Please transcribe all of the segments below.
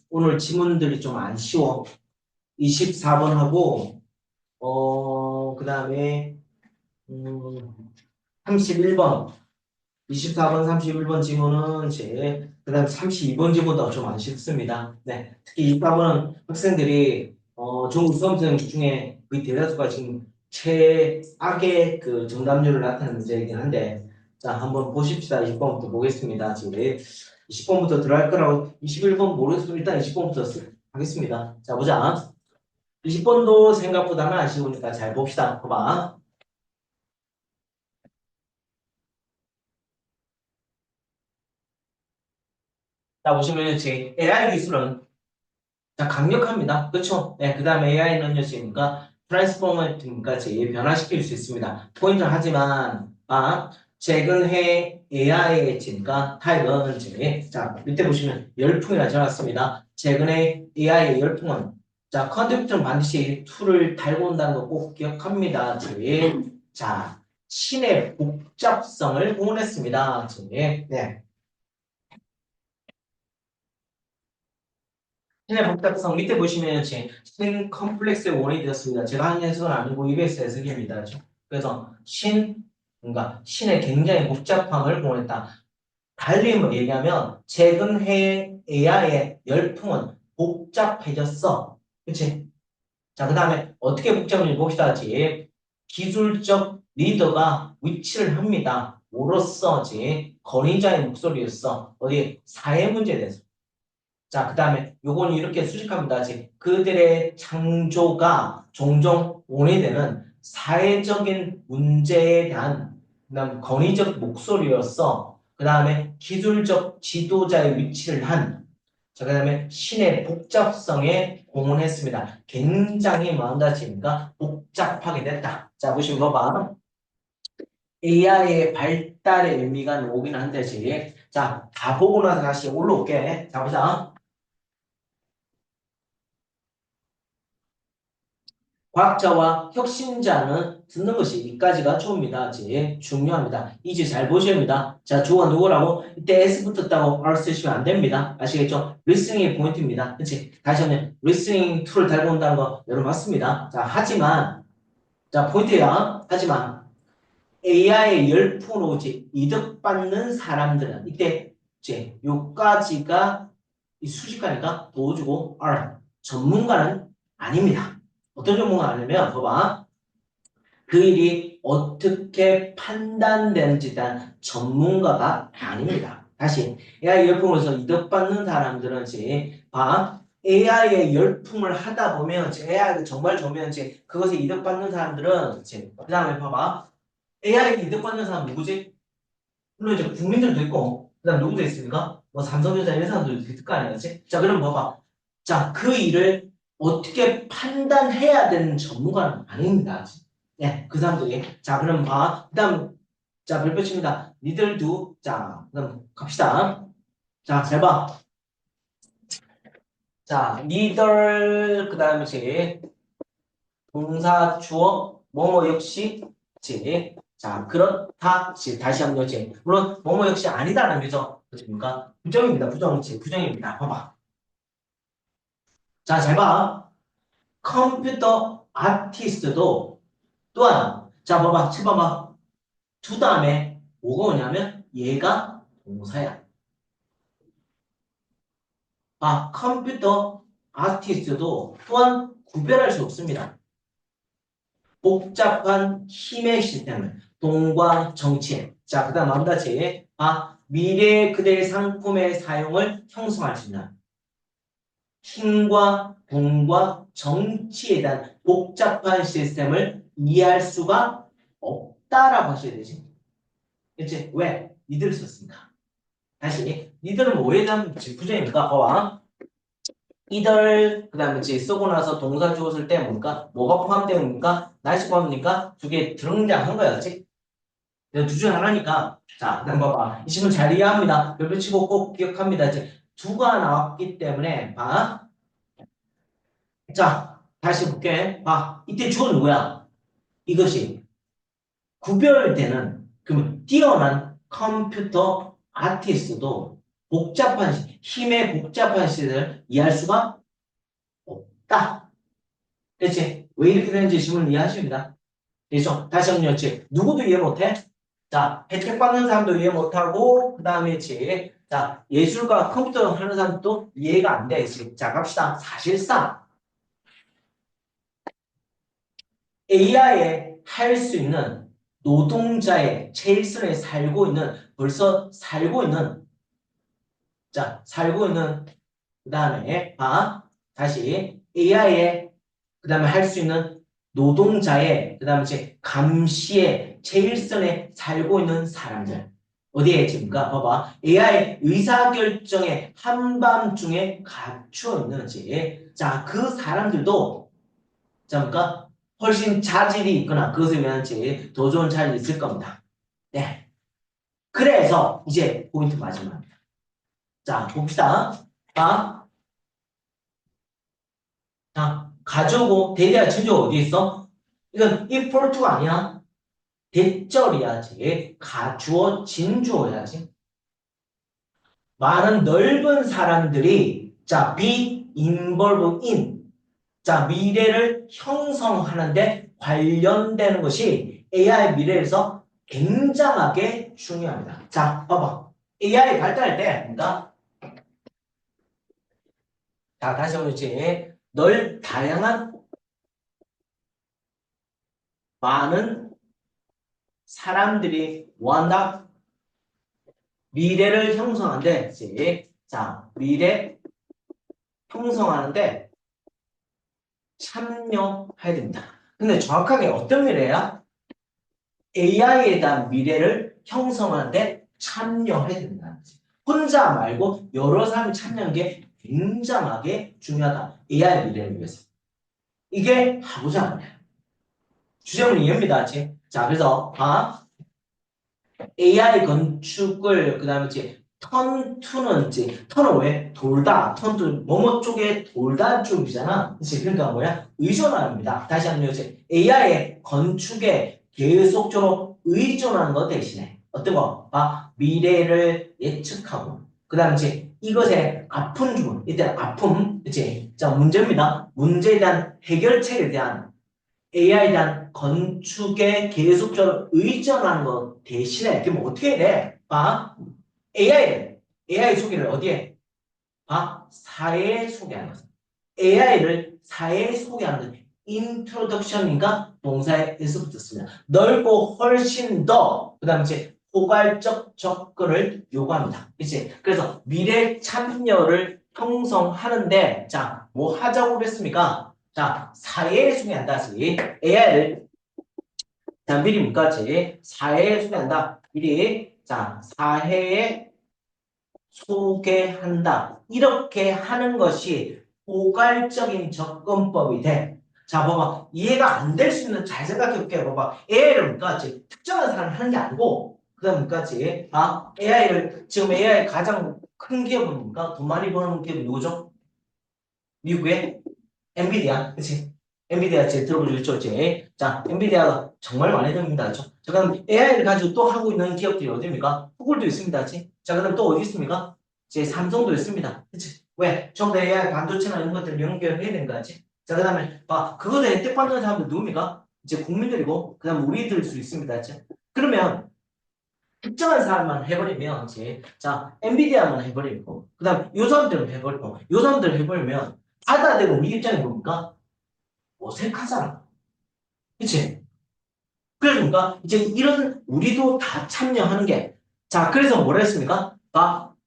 오늘 지문들이 좀 안 쉬워. 24번하고, 그 다음에, 31번. 24번, 31번 지문은 그 다음 32번 지문도 좀 안 쉽습니다. 네. 특히 24번은 학생들이, 중국 수험생 중에 거의 대다수가 지금 최악의 그 정답률을 나타내는 문제이긴 한데, 자, 한번 보십시다. 20번부터 보겠습니다. 지금 20번부터 들어갈 거라고 21번 모르겠으면 일단 20번부터 하겠습니다. 자, 보자. 20번도 생각보다는 아쉬우니까 잘 봅시다. 봐봐. 자, 보시면 제 AI 기술은 자, 강력합니다. 그렇죠? 네, 그 다음에 AI는 녀석이니까 트랜스포머니까 제 변화시킬 수 있습니다. 포인트 하지만 최근에 AI의 지니까 타입은 자, 밑에 보시면 열풍이라 적었습니다. 최근에 AI의 열풍은 자, 컨덕터는 반드시 툴을 달고 온다는 거 꼭 기억합니다. 자, 신의 복잡성을 공언했습니다. 네. 신의 복잡성 밑에 보시면 신 컴플렉스의 원이 되었습니다. 제가 한 해석은 아니고 EBS 해석입니다. 그래서 뭔가 신의 굉장히 복잡함을 공언했다. 달리 얘기하면 최근 해 AI의 열풍은 복잡해졌어. 그치? 자, 그 다음에 어떻게 복잡한지 봅시다. 기술적 리더가 위치를 합니다. 뭐로써 권위자의 목소리였어. 어디 사회 문제에 대해서. 자, 그 다음에 요건 이렇게 수식합니다. 그들의 창조가 종종 원인되는 사회적인 문제에 대한 그다음 권위적 목소리로서 그 다음에 기술적 지도자의 위치를 한 자, 그 다음에 신의 복잡성에 공헌했습니다. 굉장히 마음다치니까 복잡하게 됐다. 자, 보시면 봐봐. AI의 발달의 의미가 오긴 한데, 자, 다 보고 나서 다시 올라올게. 자, 보자. 과학자와 혁신자는 듣는 것이 이까지가 좋습니다. 제일 중요합니다. 이제 잘 보셔야 합니다. 자, 주어가 누구라고? 이때 S 붙었다고 R 쓰시면 안 됩니다. 아시겠죠? 리스닝의 포인트입니다. 그치? 다시 한번 리스닝 툴을 달고 온다는 거 여러분 맞습니다. 자, 하지만 자, 포인트야. 하지만 AI의 열풍으로 이득받는 사람들은 이때 요까지가 이 수식가니까 도주고 R 전문가는 아닙니다. 어떤 전문가 아니면 봐봐. 그 일이 어떻게 판단되는지에 대한 전문가가 아닙니다. 다시 AI 열풍으로서 이득받는 사람들은 AI의 열풍을 하다 보면 AI가 정말 좋으면 그것에 이득받는 사람들은 그 다음에 봐봐. AI에 이득받는 사람 누구지? 물론 이제 국민들도 있고 그다음 누구도 있습니까? 뭐 삼성전자 이런 사람들도 있을 거 아니겠지? 자, 그럼 봐봐. 자, 그 일을 어떻게 판단해야 되는 전문가는 아닙니다. 네, 그 사람들이. 자, 그럼 봐. 그다음 자, 별표 칩니다. 니들도 자, 그럼 갑시다. 자, 잘 봐. 자, 니들 그다음에 동사 주어 뭐뭐 역시 자, 그렇다. 다시 한번 물론 뭐뭐 역시 아니다라는 거죠. 그렇습니까? 부정입니다. 부정입니다. 봐봐. 자, 잘 봐. 컴퓨터 아티스트도 또한 자, 봐봐. 쳐봐봐. 두 다음에 뭐가 오냐면 얘가 동사야. 컴퓨터 아티스트도 또한 구별할 수 없습니다. 복잡한 힘의 시스템을 돈과 정치 자, 그 다음 마음다치 미래 그대의 상품의 사용을 형성할 수 있는 힘과 돈과 정치에 대한 복잡한 시스템을 이해할 수가 없다라고 하셔야 되지. 그치? 왜? 니들을 썼으니까. 다시 니들은 뭐에 대한 부정입니까? 봐봐. 이들 그다음에 쓰고 나서 동사 주어 쓸 때 뭡니까? 뭐가 포함되어 날씨 포함입니까? 두 개 등장한 거야, 그렇지? 두 중 하나니까 자, 그다음 봐봐. 이 질문 잘 이해합니다. 별표 치고 꼭 기억합니다. 두가 나왔기 때문에 자, 다시 볼게. 이때 주어 누구야? 이것이 구별되는 그러면 뛰어난 컴퓨터 아티스트도 복잡한 힘의 복잡한 시를 이해할 수가 없다. 그렇지? 왜 이렇게 되는지 질문을 이해하십니다. 그렇죠? 다시 한번 여치 누구도 이해 못해? 자, 혜택 받는 사람도 이해 못하고 그 다음에 자, 예술과 컴퓨터 하는 사람도 이해가 안 돼. 자, 갑시다. 사실상 AI에 할 수 있는 노동자의 체일선에 살고 있는 벌써 살고 있는 자, 살고 있는 그 다음에 다시 AI에 그 다음에 할 수 있는 노동자의 그 다음에 감시의 제일선에 살고 있는 사람들 어디에 있습니까? 봐봐 AI 의사결정의 한밤중에 갇혀 있는지 자, 그 사람들도 자, 그러니까 훨씬 자질이 있거나 그것에 의한 더 좋은 자질이 있을 겁니다. 네. 그래서 이제 포인트 마지막입니다. 자, 봅시다. 가져오고 대대가 진주 어디 있어? 이건 if to가 아니야. 대절이야지. 가주어 진주어야지. 많은 넓은 사람들이 자 be involved in 자 미래를 형성하는데 관련되는 것이 AI 미래에서 굉장하게 중요합니다. 자 봐봐. AI 발달할 때 뭔가 자 다시 한번 이제 다양한 많은 사람들이 뭐한다? 미래를 형성하는데, 자, 미래 형성하는데 참여해야 됩니다. 근데 정확하게 어떤 미래야? AI에 대한 미래를 형성하는데 참여해야 된다는 거지. 혼자 말고 여러 사람이 참여하는 게 굉장하게 중요하다. AI 미래를 위해서. 이게 하고자 하는 거예요. 주제문 이해입니다. 자, 그래서 AI 건축을 그다음에 턴2는 턴은 왜? 돌다. 턴2 뭐뭐 쪽에 돌다 쪽이잖아. 그치? 그러니까 뭐야? 의존합니다. 다시 한번 AI의 건축에 계속적으로 의존하는 것 대신에 어떤 거? 미래를 예측하고 그다음에 이것의 아픈 부분 이때 아픔 그치? 자 문제입니다. 문제에 대한 해결책에 대한 AI에 대한 건축에 계속적으로 의존하는 것 대신에 그럼 어떻게 해야 돼? AI 소개를 어디에? 사회에 소개하는 것. AI를 사회에 소개하는 것. 인트로덕션인가 동사에서 붙었습니다. 넓고 훨씬 더 그다음에 포괄적 접근을 요구합니다. 그치? 그래서 미래 참여를 형성하는데 자, 뭐 하자고 그랬습니까? 자, 사회에 소개한다. AI를 자, 미리 문까지 사회에 소개한다. 미리 자, 사회에 소개한다. 이렇게 하는 것이 포괄적인 접근법이 돼. 자, 봐봐. 이해가 안 될 수 있는 잘 생각해 볼게요. 봐봐. AI를 문까지 특정한 사람이 하는 게 아니고 그 다음 문까지 AI를 지금 AI 가장 큰 기업은 뭡니까? 돈 많이 버는 기업이 누구죠? 미국의 엔비디아, 그치? 엔비디아 제 들어보셨죠? 자, 엔비디아가 정말 많이 됩니다. 그렇죠? 자, 그럼 AI를 가지고 또 하고 있는 기업들이 어디입니까? 구글도 있습니다. 그치? 자, 그럼 또 어디 있습니까? 삼성도 있습니다. 그치? 왜? 전부 다 AI 반도체나 이런 것들 연결해야 되는 거지. 자, 그 다음에 그거를 혜택 받는 사람들 누굽니까? 국민들이고, 그 다음 우리들 수 있습니다. 그치? 그러면 특정한 사람만 해버리면 자 엔비디아만 해버리고 그 다음 요 사람들은 해버리고 요 사람들 해버리면 받아들이고 우리 입장이 뭡니까? 어색하잖아. 그치? 그래서 뭔가 이제 이런 우리도 다 참여하는 게 자 그래서 뭐라 했습니까?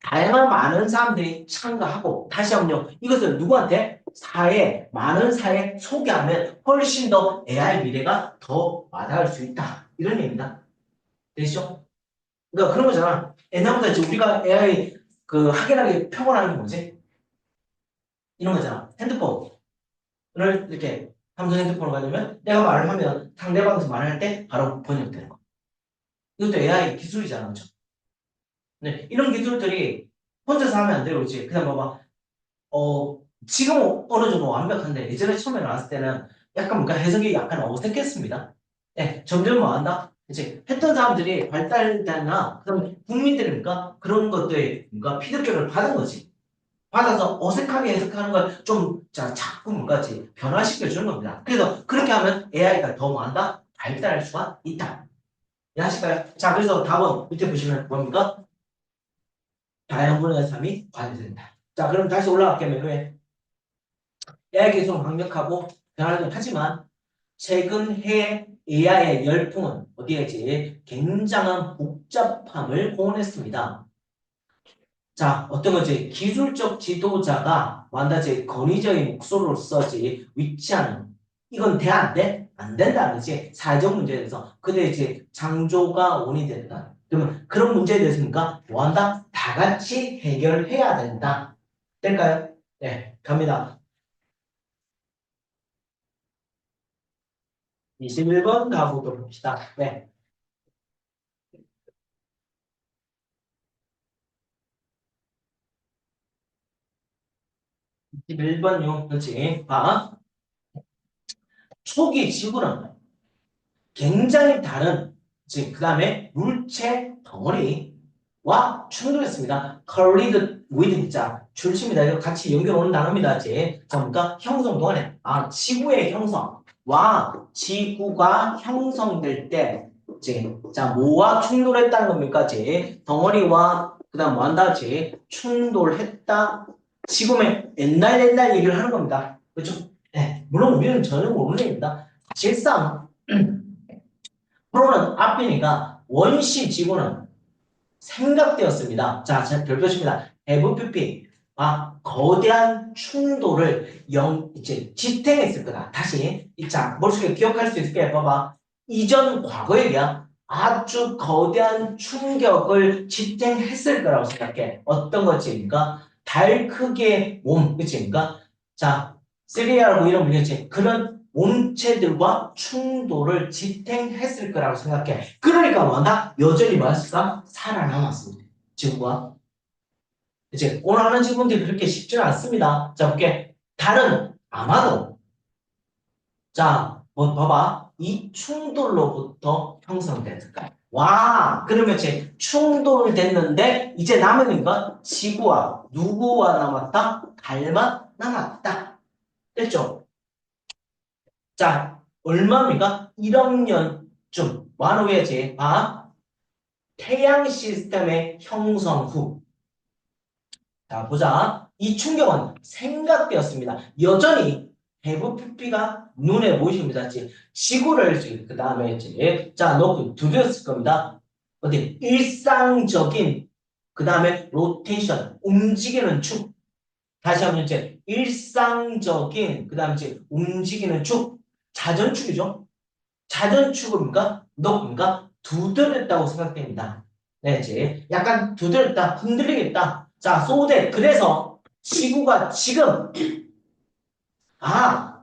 다양한 많은 사람들이 참가하고 다시 한번요 이것을 누구한테? 많은 사회에 소개하면 훨씬 더 AI 미래가 더 와닿을 수 있다 이런 얘기입니다. 되시죠? 그러니까 그런 거잖아. 옛날보다 이제 우리가 AI 확인하기 표본하는 게 뭐지? 이런 거잖아. 핸드폰을 이렇게 삼성 핸드폰을 가지면 내가 말을 하면 상대방에서 말할 때 바로 번역되는 거. 이것도 AI 기술이잖아. 그죠? 네, 이런 기술들이 혼자서 하면 안 돼요. 그렇지? 그냥 봐봐. 지금 어느 정도 완벽한데 예전에 처음에 나왔을 때는 약간 뭔가 해석이 약간 어색했습니다. 네, 점점 뭐 한다? 이제 했던 사람들이 발달이나 그다음 국민들입니까? 그런 것들이 뭔가 피드백을 받은 거지. 받아서 어색하게 해석하는 걸 좀 자꾸 뭔가지 변화시켜 주는 겁니다. 그래서 그렇게 하면 AI가 더 뭐한다? 발달할 수가 있다. 이해하실까요? 자, 그래서 답은 밑에 보시면 뭡니까? 다양분의 3이 관여된다. 자, 그럼 다시 올라갈게요. 메뉴에. AI 기술은 강력하고 변화는 하지만 최근 해 AI의 열풍은 어디에지? 굉장한 복잡함을 공언했습니다. 자, 어떤 거지? 기술적 지도자가 만다지 권위적인 목소리로서지 위치하는 이건 돼, 안 돼? 안 된다는 거지. 사회적 문제에 대해서. 근데 이제 창조가 원이 된다. 그러면 그런 문제에 대해서니까 뭐 한다? 다 같이 해결해야 된다. 될까요? 네, 갑니다. 21번 가보도록 합시다. 네. 21번요. 그렇지. 봐. 초기 지구는 굉장히 다른, 그 다음에 물체 덩어리와 충돌했습니다. collide with, 자, 줄칩니다. 이거 같이 연결 오는 단어입니다. 이제. 자, 그러니까 형성 동안에, 지구의 형성와 지구가 형성될 때, 이제, 자, 뭐와 충돌했다는 겁니까? 이제, 덩어리와, 그 다음 뭐 한다? 이제, 충돌했다. 지금의 옛날 얘기를 하는 겁니다. 그렇죠? 네. 물론 우리는 전혀 모르는 얘기입니다. 실상, 프로는 앞이니까 원시 지구는 생각되었습니다. 자, 제 별표십니다. FPP. 거대한 충돌을 이제 지탱했을 거다. 다시, 자, 머릿속에 기억할 수 있게 봐봐. 이전 과거 얘기야. 아주 거대한 충격을 지탱했을 거라고 생각해. 어떤 것입니까? 달 크기의 몸, 그치입니까? 자, 시리아라고 이런 문제지. 그런 몸체들과 충돌을 지탱했을 거라고 생각해. 그러니까 뭐한다? 여전히 뭐였을까? 살아남았습니다. 지구가. 이제 오늘 하는 질문들이 그렇게 쉽지는 않습니다. 자, 볼게. 달은 아마도, 자, 뭐 봐봐. 이 충돌로부터 형성됐을까? 와, 그러면 이제 충돌됐는데 이제 남은 건 지구와 누구와 남았다? 달만 남았다. 됐죠? 자, 얼마입니까? 1억 년쯤 완후해지. 태양 시스템의 형성 후. 자, 보자. 이 충격은 생각되었습니다. 여전히 해부 PP가 눈에 보이십니다. 지구를 그 다음에 자, 놓고 두드렸을 겁니다. 어디 일상적인 그 다음에 로테이션 움직이는 축. 다시 한번 이제 일상적인 그 다음에 이제 움직이는 축. 자전축이죠. 자전축입니까? 높습니까? 두드렸다고 생각됩니다. 네, 이제 약간 두드렸다, 흔들리겠다. 자, 소대. 그래서 지구가 지금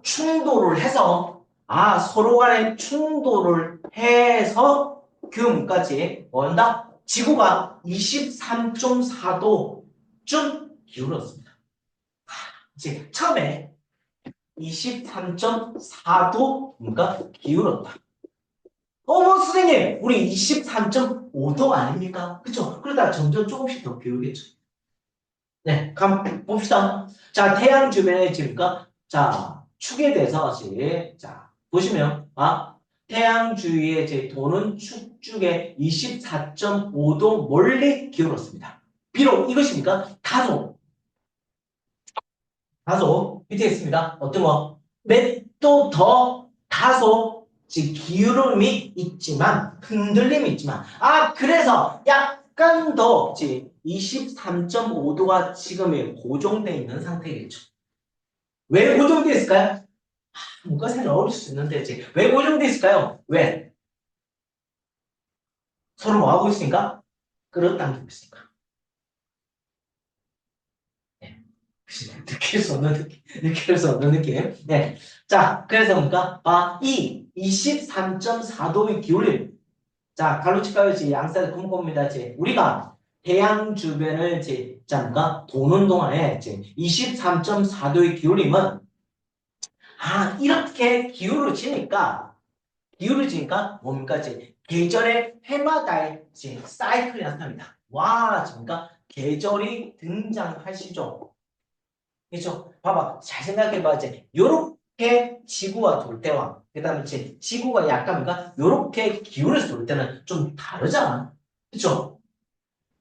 충돌을 해서 서로 간에 충돌을 해서 규모까지 뭔다? 지구가 23.4도쯤 기울었습니다. 이제 처음에 23.4도인가 기울었다. 선생님, 우리 23.5도 아닙니까? 그쵸? 그러다 점점 조금씩 더 기울겠죠. 네, 그럼 봅시다. 자, 태양 주변에 지금까 자, 축에 대해서 자, 보시면, 태양 주위에 도는 축 중에 24.5도 멀리 기울었습니다. 비록 이것입니까? 다소 밑에 있습니다. 어떤 거? 맷도 더 다소 기울음이 있지만 흔들림이 있지만 그래서 약간 더 23.5도가 지금에 고정되어 있는 상태겠죠. 왜 고정되어 있을까요? 뭔가 잘 어울릴 수 있는데 왜 고정되어 있을까요? 왜? 서로 뭐 하고 있으니까? 끌어당기고 있으니까. 느낄 수 없는 느낌. 느낄 수 없는 느낌. 네. 자, 그래서 그러니까, 이 23.4도의 기울임. 자, 갈로치가요, 양사의 컴컴입니다. 우리가 태양 주변을 잠깐 도는 동안에 23.4도의 기울임은, 이렇게 기울어지니까 뭡니까? 계절의 해마다의 이제 사이클이 나타납니다. 와, 그러니까 계절이 등장하시죠. 그렇죠? 봐봐, 잘 생각해봐. 이제 요렇게 지구가 돌 때와 그다음에 이제 지구가 약간 뭔가 요렇게 기울어서 돌 때는 좀 다르잖아. 그렇죠?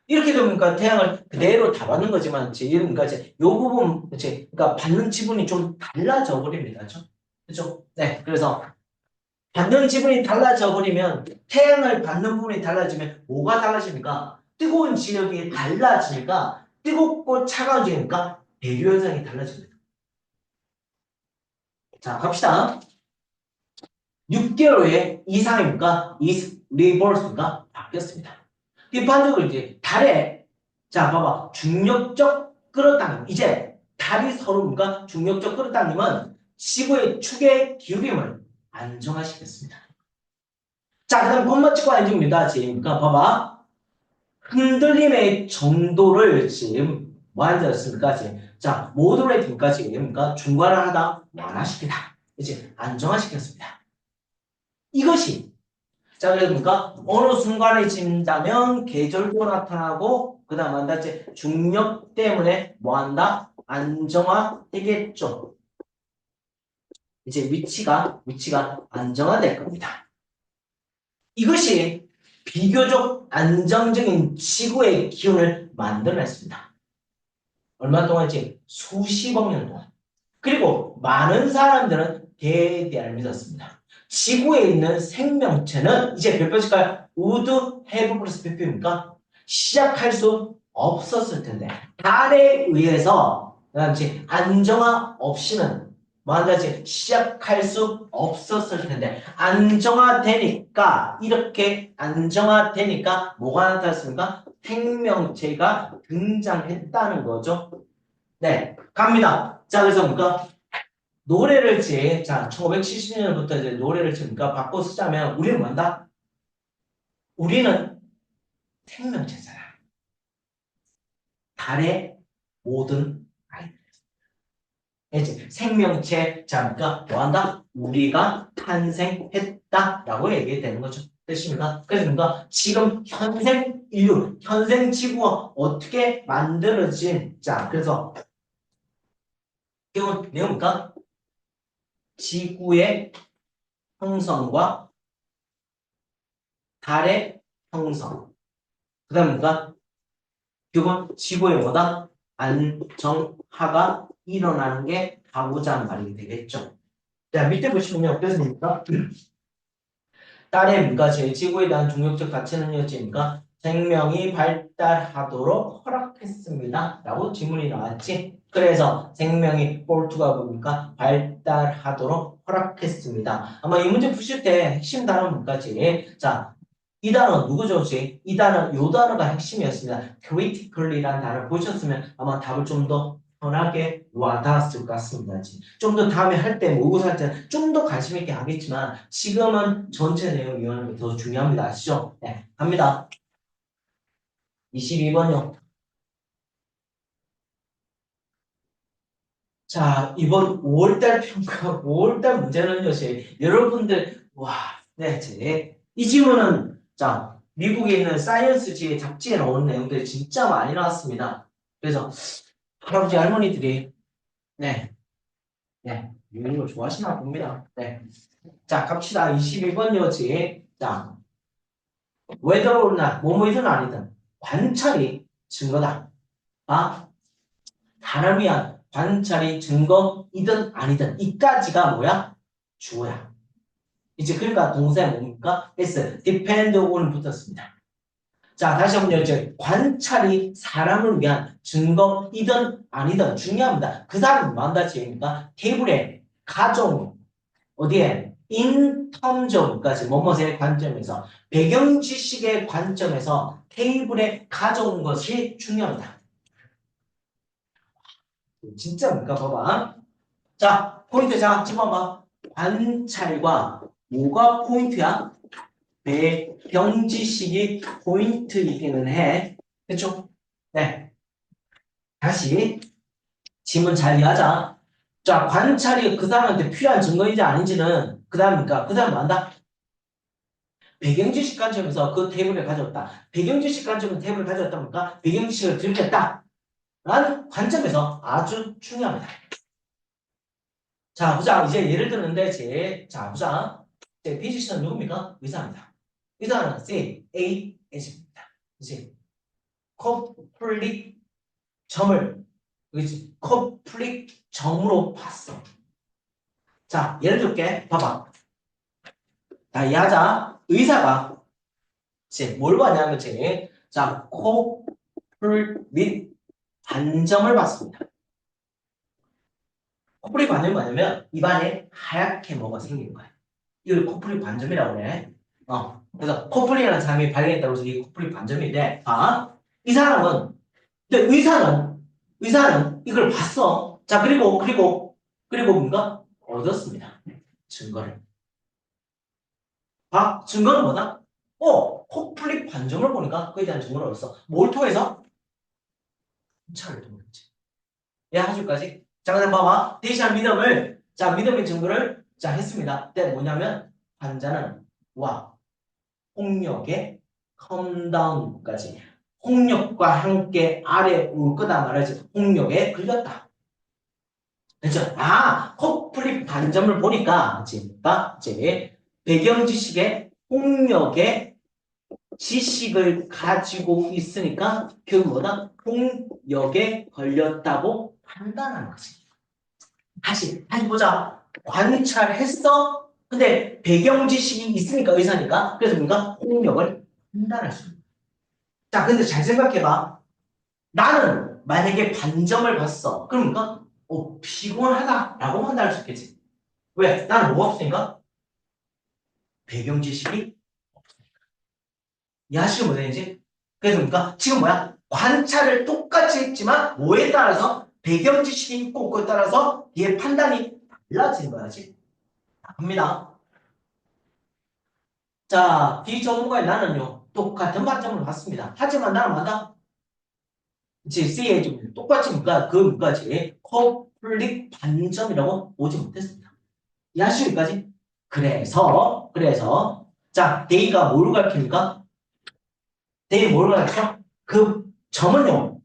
이렇게 되면 그러니까 태양을 그대로 다 받는 거지만 이제 이런 그러니까 이제 요 부분 이제 그러니까 받는 지분이 좀 달라져 버립니다. 그렇죠? 그렇죠? 네. 그래서 받는 지분이 달라져 버리면 태양을 받는 부분이 달라지면 뭐가 달라집니까? 뜨거운 지역이 달라지니까 뜨겁고 차가운 지역이니까 대류 현상이 달라집니다. 자, 갑시다. 6개월 후에 이상입니까? is reverse가 바뀌었습니다. 이 반대로 이제 달에 자 봐봐 중력적 끌어당김 이제 달이 서로니까 중력적 끌어당김은 지구의 축의 기울임을 안정화시켰습니다. 자 그다음 콤마치과 엔딩입니다. 지금 그러니까 봐봐 흔들림의 정도를 지금 뭐 하였습니까? 지금 자 모듈레이팅까지 그러니까 중괄화하다 완화시키다 이제 안정화시켰습니다. 이것이 자, 그러니까 어느 순간에 진다면 계절도 나타나고 그다음 한다 이제 중력 때문에 뭐 한다? 안정화되겠죠. 이제 위치가 안정화될 겁니다. 이것이 비교적 안정적인 지구의 기운을 만들어냈습니다. 얼마 동안이지? 수십억 년 동안. 그리고 많은 사람들은 대대를 믿었습니다. 지구에 있는 생명체는 이제 몇 번일까요? 우드 해브 플러스 pp입니까? 시작할 수 없었을 텐데 달에 의해서 이제 안정화 없이는 뭐한다지 시작할 수 없었을 텐데 안정화되니까 이렇게 안정화되니까 뭐가 나타났습니까? 생명체가 등장했다는 거죠. 네, 갑니다. 자, 그래서 뭔가 노래를 자, 1970년부터 이제 노래를 그러니까 바꿔 쓰자면 우리는 뭔다? 우리는 생명체잖아. 달의 모든 아이들. 이제 생명체, 자, 그러니까 뭐한다? 우리가 탄생했다라고 얘기되는 거죠. 됐습니까? 그래서 뭔가 지금 현생 인류, 현생 지구가 어떻게 만들어진, 자, 그래서 이건 내용입니까? 지구의 형성과 달의 형성. 그 다음 뭔가 이건 지구의 뭐다? 안정화가 일어나는 게 가고자 하는 말이 되겠죠. 자, 밑에 보시면 어떻습니까? 달의 뭔가 제 지구에 대한 중력적 가치는 여지니까 생명이 발달하도록 허락했습니다. 라고 질문이 나왔지. 그래서 생명이 폴투가 뭡니까? 발달하도록 허락했습니다. 아마 이 문제 푸실 때 핵심 단어 뭔가지? 자, 이 단어 누구죠? 혹시? 이 단어, 요 단어가 핵심이었습니다. critically라는 단어를 보셨으면 아마 답을 좀 더 편하게 와닿았을 것 같습니다. 좀 더 다음에 할 때, 모의고사 할 때 좀 더 관심 있게 하겠지만 지금은 전체 내용 이해하는 게 더 중요합니다. 아시죠? 네, 갑니다. 22번요. 자, 이번 5월달 평가, 5월달 문제는 것이 여러분들, 와, 네, 이 질문은, 자, 미국에 있는 사이언스지 잡지에 나오는 내용들이 진짜 많이 나왔습니다. 그래서 할아버지, 할머니들이, 네, 네, 이런 거 좋아하시나 봅니다. 네. 자, 갑시다. 22번 여지. 자, whether or not, 뭐뭐이든 아니든, 관찰이 증거다. 아, 사람을 위한 관찰이 증거이든 아니든 이까지가 뭐야? 주어야. 이제 그러니까 동사에 뭡니까? S, depend on 붙었습니다. 자, 다시 한번 이제 관찰이 사람을 위한 증거이든 아니든 중요합니다. 그 사람은 뭐한다 지입니까? 테이블에 가정 어디에? in terms of까지 뭐뭐의 관점에서 배경 지식의 관점에서 테이블에 가져온 것이 중요합니다. 진짜 뭔가 봐봐. 자, 포인트 자, 집어봐. 관찰과 뭐가 포인트야? 배경지식이 포인트이기는 해. 그쵸? 네. 다시 질문 잘 이해하자. 자, 관찰이 그 사람한테 필요한 증거인지 아닌지는 그 다음 뭐 한다? 배경지식 관점에서 그 테이블을 가져왔다. 배경지식 관점에서 테이블을 가져왔다 보니까 배경지식을 들켰다. 라는 관점에서 아주 중요합니다. 자, 보자. 이제 예를 들었는데, 자, 보자. 제 피지션은 누굽니까? 의사입니다. 의사는 C, A, S입니다. 이제, 코플릭 점을, 그렇지? 코플릭 점으로 봤어. 자, 예를 들게. 봐봐. 자, 이해하자. 의사가, 이제 뭘 봤냐면, 이제, 자, 코플릭 반점을 봤습니다. 코플릭 반점이 뭐냐면, 입안에 하얗게 뭐가 생기는 거야. 이걸 코플릭 반점이라고 그래. 그래서 코플릭이라는 사람이 발견했다고 해서 이게 코플릭 반점인데, 이 사람은, 근데 의사는 이걸 봤어. 자, 그리고 뭔가 얻었습니다. 증거를. 증거는 뭐다? 코플릭 반점을 보니까 그에 대한 증거를 얻었어. 뭘 통해서? 차를 통했지. 아주까지. 자, 그다음 봐봐. 대시한 믿음을, 자, 믿음의 증거를, 자, 했습니다. 그때 뭐냐면, 환자는, 홍역의 컴다운까지 홍역과 함께 아래 올 거다 말하지 홍역에 걸렸다. 그렇죠? 코플립 반점을 보니까 이제 배경 지식에 홍역의 지식을 가지고 있으니까 결국 뭐다? 홍역에 걸렸다고 판단하는 거지. 다시 보자. 관찰했어? 근데 배경 지식이 있으니까 의사니까 그래서 뭔가 홍역을 판단할 수 있는. 자, 근데 잘 생각해봐. 나는 만약에 반점을 봤어. 그러니까 피곤하다라고 판단할 수 있겠지. 왜? 나는 뭐가 없으니까? 배경 지식이 없으니까. 이해하시는 뭐되는지? 그래서 그러니까 지금 뭐야? 관찰을 똑같이 했지만 뭐에 따라서 배경 지식이 있고 없고에 따라서 얘 판단이 달라지는 거야지. 갑니다. 자, 비전문가의 나는요, 똑같은 반점을 받습니다. 하지만 나는 뭐다? C에 좀 똑같이 문까지 커플릭 반점이라고 보지 못했습니다. 이해하시기까지? 그래서, 자, 데이가 뭘 가르칩니까? 데이 뭘 가르쳐? 그 점은요,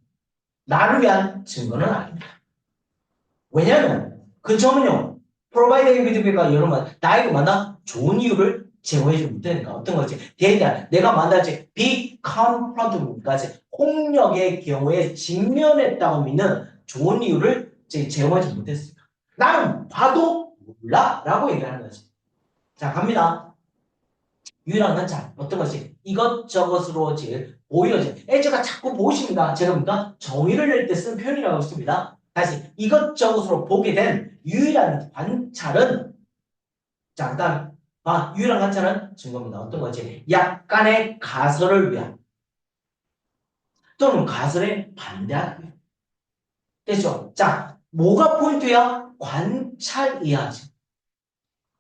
나를 위한 증거는 아닙니다. 왜냐하면 그 점은요, provide evidence가 여러분 나에게 만나 좋은 이유를 제공해주지 못하니까 어떤 거지? 데이터 내가 만나지 be confronted까지 폭력의 경우에 직면했다고 믿는 좋은 이유를 제공하지 못했습니다. 나는 봐도 몰라라고 얘기하는 거지. 자, 갑니다. 유일한 관찰 어떤 것이 이것저것으로 보여지. 제가 자꾸 보십니다. 제가 뭡니까? 정의를 낼 때 쓰는 표현이라고 했습니다. 다시 이것저것으로 보게 된 유일한 관찰은 자, 그다음 유일한 관찰은 증거입니다. 어떤 거지? 약간의 가설을 위한 또는 가설에 반대하기. 됐죠? 자, 뭐가 포인트야? 관찰이야지.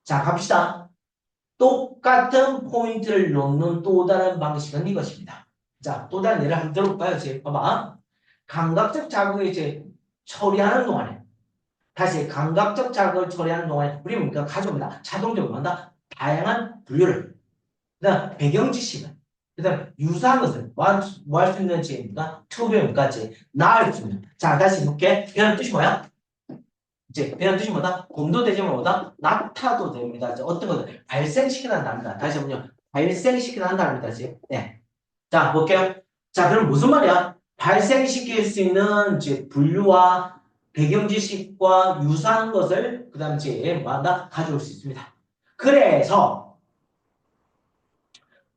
자, 갑시다. 똑같은 포인트를 놓는 또 다른 방식은 이것입니다. 자, 또 다른 예를 한번 들어볼까요? 봐봐. 감각적 자극을 처리하는 동안에 다시 감각적 자극을 처리하는 동안에 우리 뭔가 가져옵니다. 자동적으로 한다. 다양한 분류를 그다음 배경 지식은 그다음 유사한 것을 뭐 할 수 있는지입니다. 투표까지 나을 수 있는. 자, 다시 볼게. 배운 뜻이 뭐야? 배운 뜻이 뭐다? 곰도 되지만 뭐다? 낙타도 됩니다. 어떤 것을 발생시켜난답니다. 다시 한번요. 발생시켜난답니다. 네. 자, 볼게요. 자, 그럼 무슨 말이야? 발생시킬 수 있는 분류와 배경 지식과 유사한 것을 그 다음 뭐한다? 가져올 수 있습니다. 그래서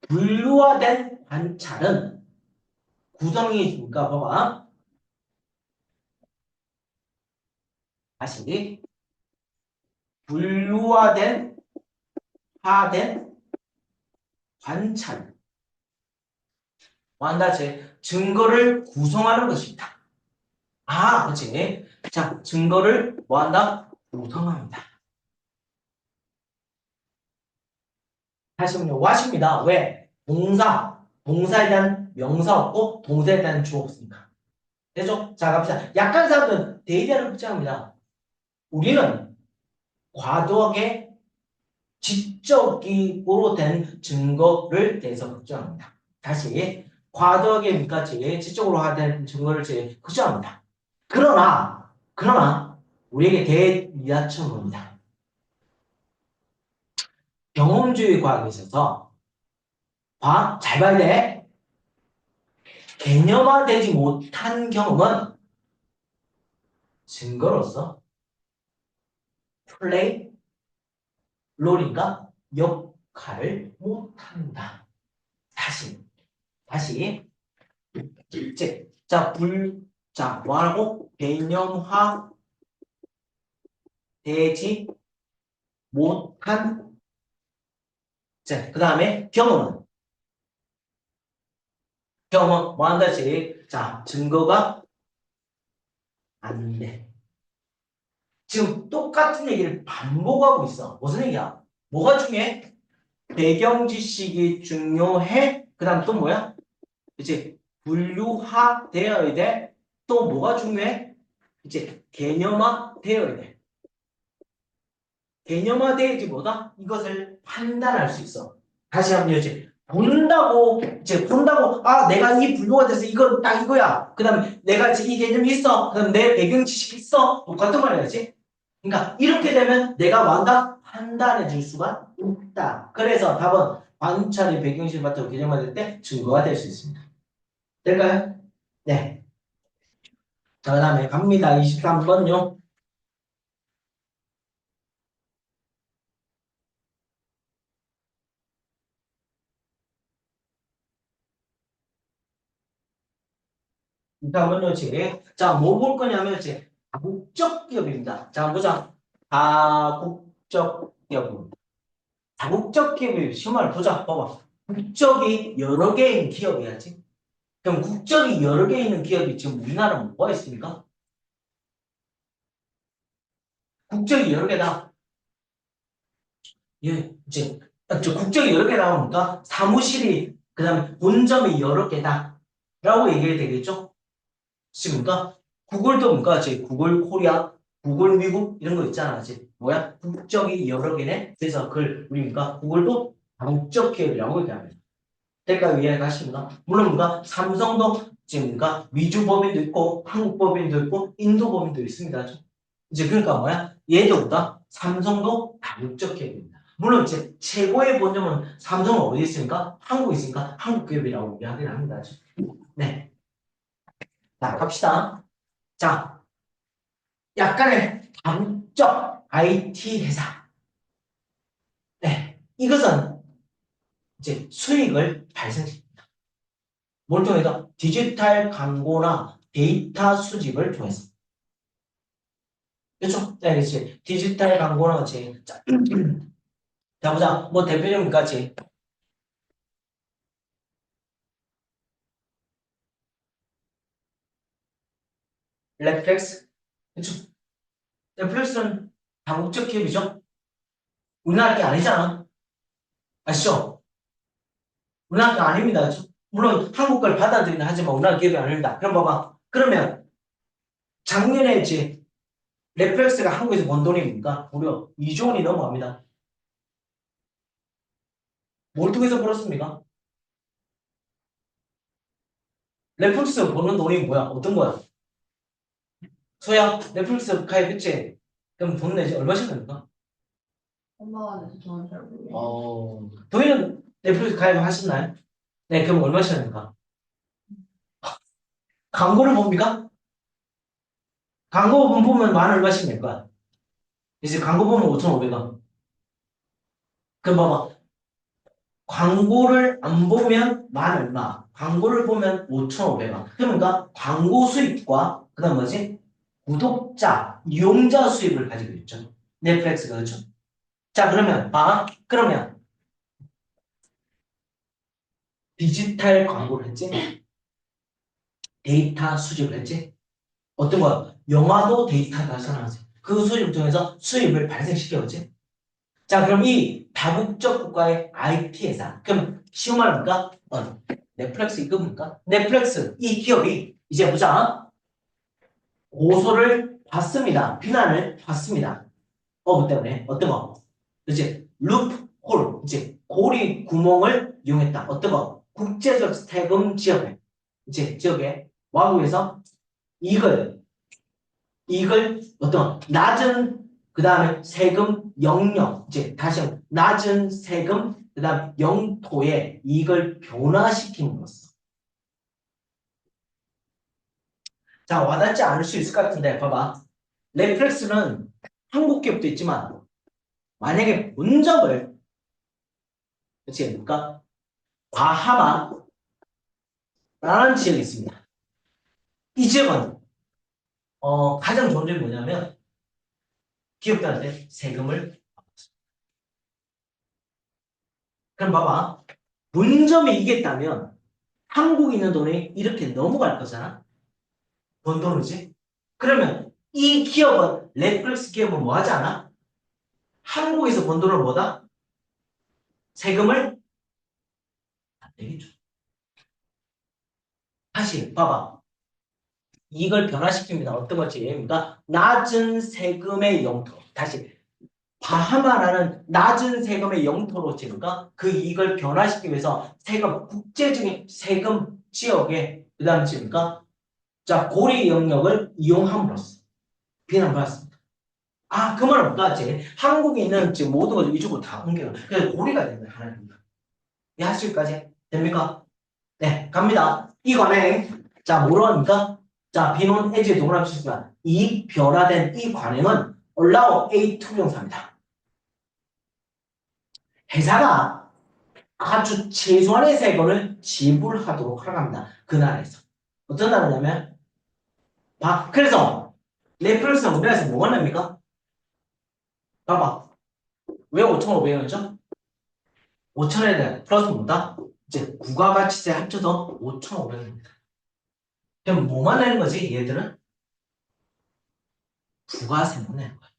분류화된 관찰은 구성이 있으니까 봐봐. 다시 분류화된 관찰 완다제 증거를 구성하는 것입니다. 그렇지. 자, 증거를 뭐한다? 구성합니다. 다시 한번요. what입니다. 왜? 동사에 대한 명사 없고 동사에 대한 주어 없으니까. 되죠? 자, 갑시다. 약한 사람들은 대의대를 붙잡니다. 우리는 과도하게 지적으로 된 증거를 대해서 걱정합니다. 다시 과도하게 민가치 지적으로 된 증거를 제 걱정합니다. 그러나 우리에게 대미하천은 봅니다. 경험주의 과학에 있어서 과학 잘 봐야 돼. 개념화되지 못한 경험은 증거로서 플레이 롤인가 역할을 못한다. 다시 자 뭐하고 개념화 되지 못한 그 다음에 경험은 뭐 한다지 자 증거가 안 돼. 지금 똑같은 얘기를 반복하고 있어. 무슨 얘기야? 뭐가 중요해? 배경 지식이 중요해. 그 다음 또 뭐야? 이제 분류화되어야 돼. 또 뭐가 중요해? 이제 개념화되어야 돼. 개념화되어야지 뭐다? 이것을 판단할 수 있어. 다시 한번 여지. 본다고 아 내가 이 분류가 돼서 이건 딱 이거야. 그 다음에 내가 지금 이 개념이 있어. 그럼 내 배경 지식이 있어. 똑같은 말 해야지. 그러니까 이렇게 되면 내가 완다 판단해 줄 수가 없다. 그래서 답은 관찰의 배경식 바탕 개념화될 때 증거가 될 수 있습니다. 될까요? 네. 자, 그 다음에 갑니다. 23번요. 다음은요, 자, 뭐 볼 거냐면, 다국적 기업입니다. 자, 보자. 다국적 기업. 다국적 기업이 시험을 보자. 봐봐. 국적이 여러 개인 기업이야지. 그럼 국적이 여러 개 있는 기업이 지금 우리나라 뭐가 있습니까? 국적이 여러 개다. 예, 저 국적이 여러 개 나오니까 사무실이, 그 다음에 본점이 여러 개다. 라고 얘기해야 되겠죠? 지금까 구글도 뭔가 구글 코리아, 구글 미국 이런 거 있잖아. 뭐야? 국적이 여러 개네. 그래서 우리가 구글도 다국적 기업이라고 얘기합니다. 될까요? 이해 가십니까? 물론 뭔가 삼성도 지금 뭔가 미주 법인도 있고 한국 법인도 있고 인도 법인도 있습니다. 이제 그러니까 뭐야? 얘도보다 삼성도 다국적 기업입니다. 물론 최고의 본점은 삼성은 어디 있습니까? 한국에 있으니까 한국 기업이라고 이야기를 합니다. 네. 자, 갑시다. 자, 약간의 다국적 IT 회사. 네. 이것은 수익을 발생시킵니다. 뭘 통해서? 디지털 광고나 데이터 수집을 통해서. 그렇죠? 네, 디지털 광고는 자, 보자. 뭐 대표적인 같이 넷플릭스. 그렇죠? 넷플릭스는 다국적 기업이죠? 우리나라 게 아니잖아. 아시죠? 우리나라 게 아닙니다. 그렇죠? 물론 한국 걸 받아들이긴 하지만 우리나라 기업이 아닙니다. 그럼 봐봐. 그러면 작년에 넷플릭스가 한국에서 번 돈이 뭡니까? 무려 2조 원이 넘어갑니다. 뭘 통해서 벌었습니까? 넷플릭스 버는 돈이 뭐야? 어떤 거야? 소야, 넷플릭스 가입했지? 그럼 돈 내지 얼마씩 냅니까? 엄마가 내서 저는 잘 모르겠어요. 도희는 넷플릭스 가입하셨나요? 네, 그럼 얼마씩 냅니까? 광고를 봅니까? 광고 보면 만 얼마씩 낼 거야? 이제 광고 보면 5,500원. 그럼 봐봐. 광고를 안 보면 만 얼마? 광고를 보면 5,500원. 그러니까 광고 수입과 그다음 뭐지? 구독자, 이용자 수입을 가지고 있죠. 넷플릭스가 그렇죠. 자, 그러면 디지털 광고를 했지? 데이터 수집을 했지? 어떤 거야? 영화도 데이터 발산하지. 그 수집을 통해서 수입을 발생시켜오지. 자, 그럼 이 다국적 국가의 IT 회사. 그럼 쉬운 말로 뭡니까? 넷플릭스 이거 뭡니까? 넷플릭스 이 기업이 이제 보자. 고소를 받습니다. 비난을 받습니다. 뭐 때문에? 어떤 거? 그치? 루프홀, 이제 고리 구멍을 이용했다. 어떤 거? 국제적 세금 지역에, 이제 지역에 와구에서 이걸 어떤 낮은 그 다음에 세금 영역, 이제 다시 한번 낮은 세금 그 다음 영토에 이걸 변화시키는 것은. 자, 와닿지 않을 수 있을 것 같은데 봐봐. 넷플릭스는 한국 기업도 있지만 만약에 본점을 그치 그러니까 바하마라는 지역이 있습니다. 이 지역은 가장 좋은 점이 뭐냐면 기업들한테 세금을 그럼 봐봐. 본점이 이겼다면 한국에 있는 돈이 이렇게 넘어갈 거잖아. 번 돈이지. 그러면 이 기업은 넷플릭스 기업은 뭐 하지 않아? 한국에서 번 돈을 뭐다? 세금을 안 내겠죠. 다시 봐봐. 이걸 변화시킵니다. 어떤 거지? 그러니까 낮은 세금의 영토. 다시 바하마라는 낮은 세금의 영토로 지니까 그 이익을 변화시키기 위해서 세금 국제적인 세금 지역에 그다음 지니까 자 고리 영역을 이용함으로써 비난받았습니다. 아, 그 말은 뭐다? 한국에 있는 지금 모든 것을 이쪽으로 다 옮겨요. 그래서 고리가 됩니다. 하나입니다. 이해하실까지? 됩니까? 네, 갑니다. 이 관행. 자, 뭐로 합니까? 자, 비논 에지 동그라미 치시면 이 변화된 이 관행은 allow A 투명사입니다. 회사가 아주 최소한의 세금을 지불하도록 허락합니다. 그 나라에서. 어떤 나라냐면, 그래서 넷플릭스는 우리나라에서 뭐가 납니까? 봐봐. 왜 5,500원이죠? 5,000원에 대한 플러스 뭐다? 이제 부가가치세 합쳐서 5,500원입니다. 그럼 뭐만 내는 거지? 얘들은 부가세만 내는 거야.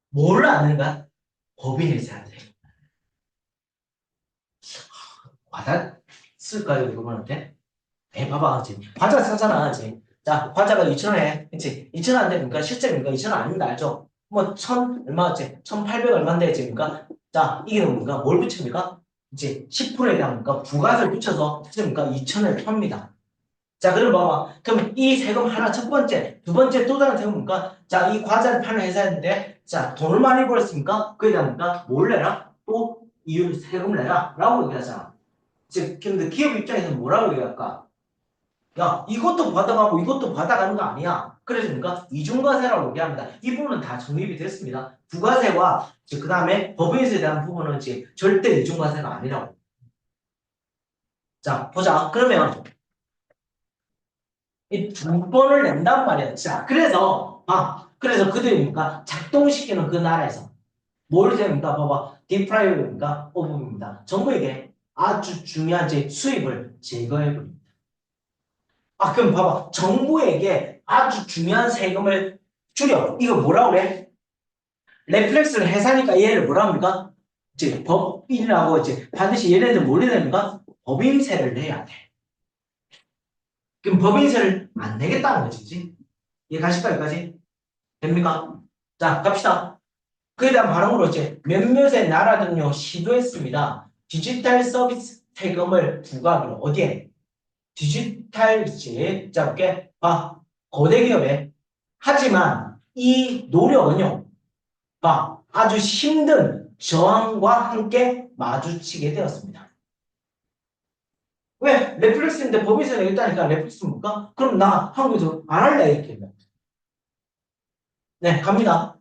뭘 안 내는 거야? 법인일세한테. 와닿을까요, 여러분한테? 봐봐, 지금 과자 사잖아, 지금. 자, 과자가 2,000원에, 그치? 2,000원 안 되니까 실제니까 2,000원 아닙니다, 알죠? 뭐, 1,000, 얼마였지? 1,800 얼마인데, 지금니까? 자, 이게 뭡니까? 뭘 붙입니까? 이제 10%에 대한 뭡니까? 부가세를 붙여서, 지금니까 2,000원을 팝니다. 자, 그럼 봐봐. 그럼 이 세금 하나 첫 번째, 두 번째 또 다른 세금 뭡니까? 자, 이 과자를 파는 회사인데, 자, 돈을 많이 벌었으니까, 그에 대한 뭡니까? 뭘 내라? 또 이율 세금을 내라. 라고 얘기하잖아. 즉, 근데 기업 입장에서는 뭐라고 얘기할까? 야, 이것도 받아가고 이것도 받아가는 거 아니야. 그래서니까 이중과세라고 얘기합니다. 이 부분은 다 정립이 됐습니다. 부가세와 그 다음에 법인세에 대한 부분은 이제 절대 이중과세가 아니라고. 자, 보자. 그러면 이 두 번을 낸단 말이야. 자, 그래서 그들이 뭡니까? 작동시키는 그 나라에서 뭘 됩니까? 봐봐. 디프라이브입니까? 오브입니다. 정부에게 아주 중요한 제 수입을 제거해버립니다. 아, 그럼 봐봐. 정부에게 아주 중요한 세금을 줄여. 이거 뭐라 그래? 넷플릭스를 회사니까 얘를 뭐라 합니까? 이제 법인이라고 이제 반드시 얘네들 뭘 내야 됩니까? 법인세를 내야 돼. 그럼 법인세를 안 내겠다는 거지. 이해 가실까, 여기까지? 됩니까? 자, 갑시다. 그에 대한 발언으로 이제 몇몇의 나라들은요, 시도했습니다. 디지털 서비스 세금을 부과하기로. 어디에? 디지털 이제 짧게 거대 기업에 하지만 이 노력은요 아주 힘든 저항과 함께 마주치게 되었습니다. 왜? 넷플릭스인데 법인세 내겠다니까 넷플릭스 뭡니까? 그럼 나 한국에서 안 할래 이렇게. 네, 갑니다.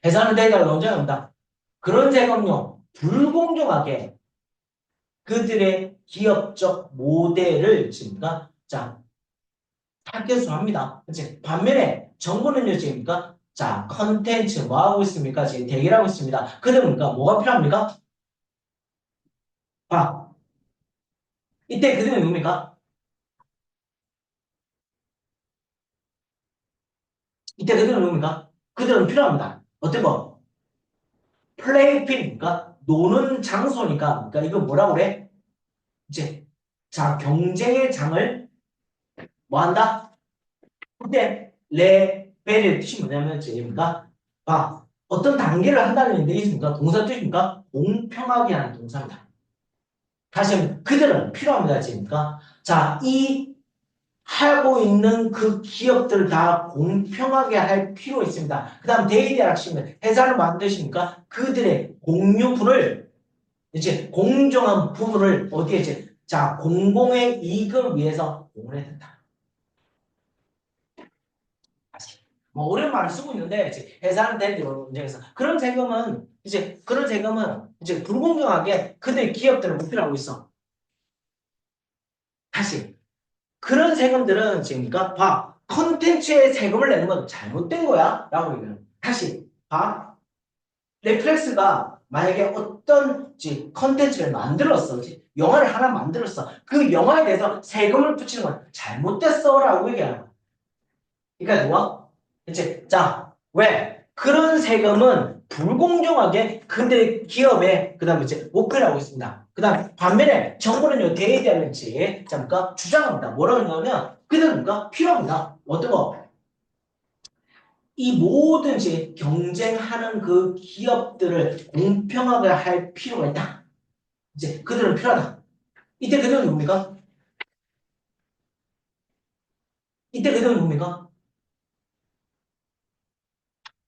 회사는 데이터를 논쟁합니다. 그런 세금요 불공정하게 그들의 기업적 모델을 지금까 자 타겟화합니다. 그치? 반면에 정부는요, 지금니까 자, 컨텐츠 뭐 하고 있습니까? 지금 대기를 하고 있습니다. 그러니까 뭐가 필요합니까? 이때 그들은 뭡니까? 이때 그들은 뭡니까? 그들은 필요합니다. 어떤 거? 플레이필입니까? 노는 장소니까. 그러니까 이거 뭐라 그래? 이제 자, 경쟁의 장을 뭐 한다? 근데 레벨의 뜻이 뭐냐면, 뭡니까? 어떤 단계를 한다는 데 있습니까? 동사 뜻입니까? 공평하게 하는 동사입니다. 다시 한번 그들은 필요합니다. 지금니까 자, 이 하고 있는 그 기업들을 다 공평하게 할 필요 있습니다. 그 다음 데이터 핵심은 회사를 만드십니까? 그들의 공유분을 이제 공정한 부분을 어디에 이제 자 공공의 이익을 위해서 공헌해야 된다. 다시 뭐 오랜만에 쓰고 있는데 이제 회사는 대비로 인정해서 그런 세금은 이제 불공정하게 그들의 기업들을 목표로 하고 있어. 다시 그런 세금들은 지금니까 봐 컨텐츠에 세금을 내는 건 잘못된 거야 라고 얘기해요. 다시 봐 넷플릭스가 만약에 어떤 컨텐츠를 만들었어 영화를 하나 만들었어 그 영화에 대해서 세금을 붙이는 건 잘못됐어 라고 얘기하는 거야. 그러니까 누가 이제 자 왜 그런 세금은 불공정하게 근데 기업의 그다음에 이제 목표라고 있습니다. 그다음 반면에 정부는요 대대하는지 잠깐 주장합니다. 뭐라고 하냐면 그들은 뭔가 필요합니다. 어떤 거? 이 모든 경쟁하는 그 기업들을 공평하게 할 필요가 있다. 이제 그들은 필요하다. 이때 그들은 뭡니까? 이때 그들은 뭡니까?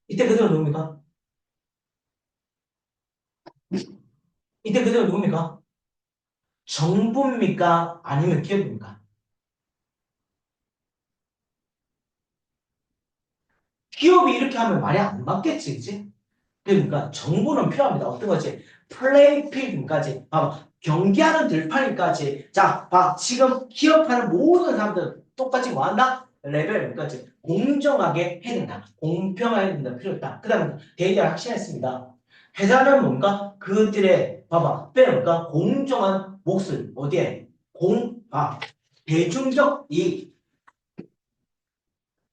이때 그들은 뭡니까? 이때 그들은 누굽니까? 정부입니까? 아니면 기업입니까? 기업이 이렇게 하면 말이 안 맞겠지, 그치? 그러니까 정부는 필요합니다. 어떤 거지? 플레이 필드까지, 봐봐. 경기하는 들판까지. 자, 봐. 지금 기업하는 모든 사람들 똑같이 뭐 한다? 레벨까지 공정하게 해야 된다. 공평하게 해야 된다. 필요 없다. 그 다음에 데이터를 확신했습니다. 회사는 뭔가 그들의, 봐봐. 뭔가 공정한 몫을 어디에? 대중적 이익.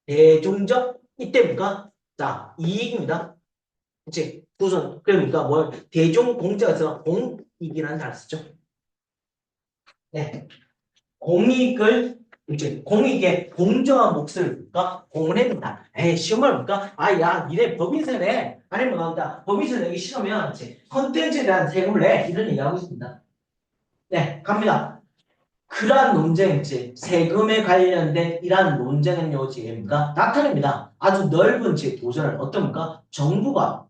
대중적 이때 뭔가 자 이익입니다. 이제 우선 그러니까 뭐 대중 공자에서 공익이라는 단어 쓰죠. 네, 공익을 이제 공익의 공정한 몫을 공헌해준다. 에이 시험을 볼까? 아야 니네 법인세 내 아니면 나온다. 법인세 내기 싫으면 이제 컨텐츠에 대한 세금을 내 이런 얘기하고 있습니다. 네, 갑니다. 그러한 논쟁이지 세금에 관련된 이러한 논쟁은요 지금까 나타냅니다. 아주 넓은 도전을 어떤가 정부가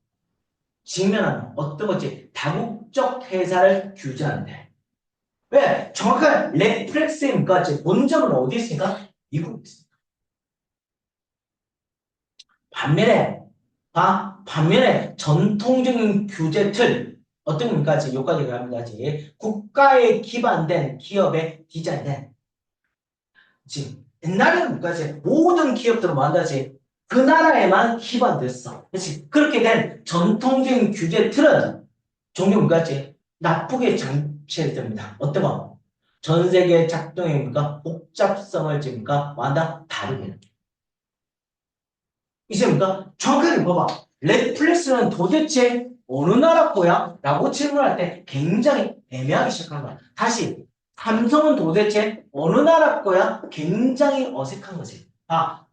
직면하는 어떤 것이 다국적 회사를 규제하는데 왜 정확한 넷플릭스입니까? 본점은 어디 있습니까? 미국에 있습니다. 반면에 전통적인 규제 틀 어떤 겁니까? 여기까지 갑니다. 국가에 기반된 기업의 디자인된 지금 옛날에는 뭐지? 모든 기업들은 뭐한다지? 그 나라에만 기반됐어. 그렇지? 그렇게 된 전통적인 규제 틀은 종종 뭐지? 나쁘게 장치됩니다. 어떤 거? 전 세계 작동의 뭔가 복잡성을 지금 뭐한다? 다르게. 이제 뭔가 정확하게 봐봐. 넷플릭스는 도대체 어느 나라 거야? 라고 질문할 때 굉장히 애매하게 시작한 거야. 다시 삼성은 도대체 어느 나라 거야? 굉장히 어색한 거지.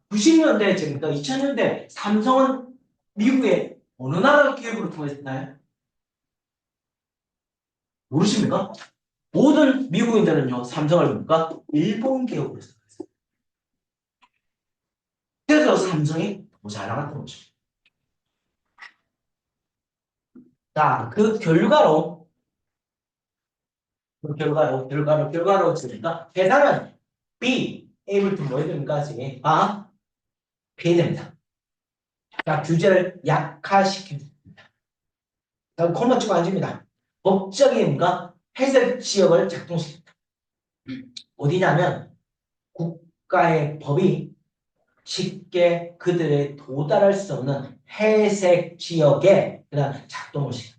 90년대 지금 2000년대 삼성은 미국의 어느 나라 기업으로 통했나요? 모르십니까? 모든 미국인들은요 삼성을 뭡니까? 일본 기업으로 생각했어요. 그래서 삼성이 더 잘 나갔던 거죠. 자, 그 결과로 치니까 회사는 be able to 뭐 해야 됩니까? 지금 pay 됩니다. 자, 규제를 약화시킵니다. 다음 콤마 치고 앉습니다. 법적인가 해석 지역을 작동시킵니다. 어디냐면 국가의 법이 쉽게 그들의 도달할 수 없는 해색 지역에 그다음 작동을 시킵니다.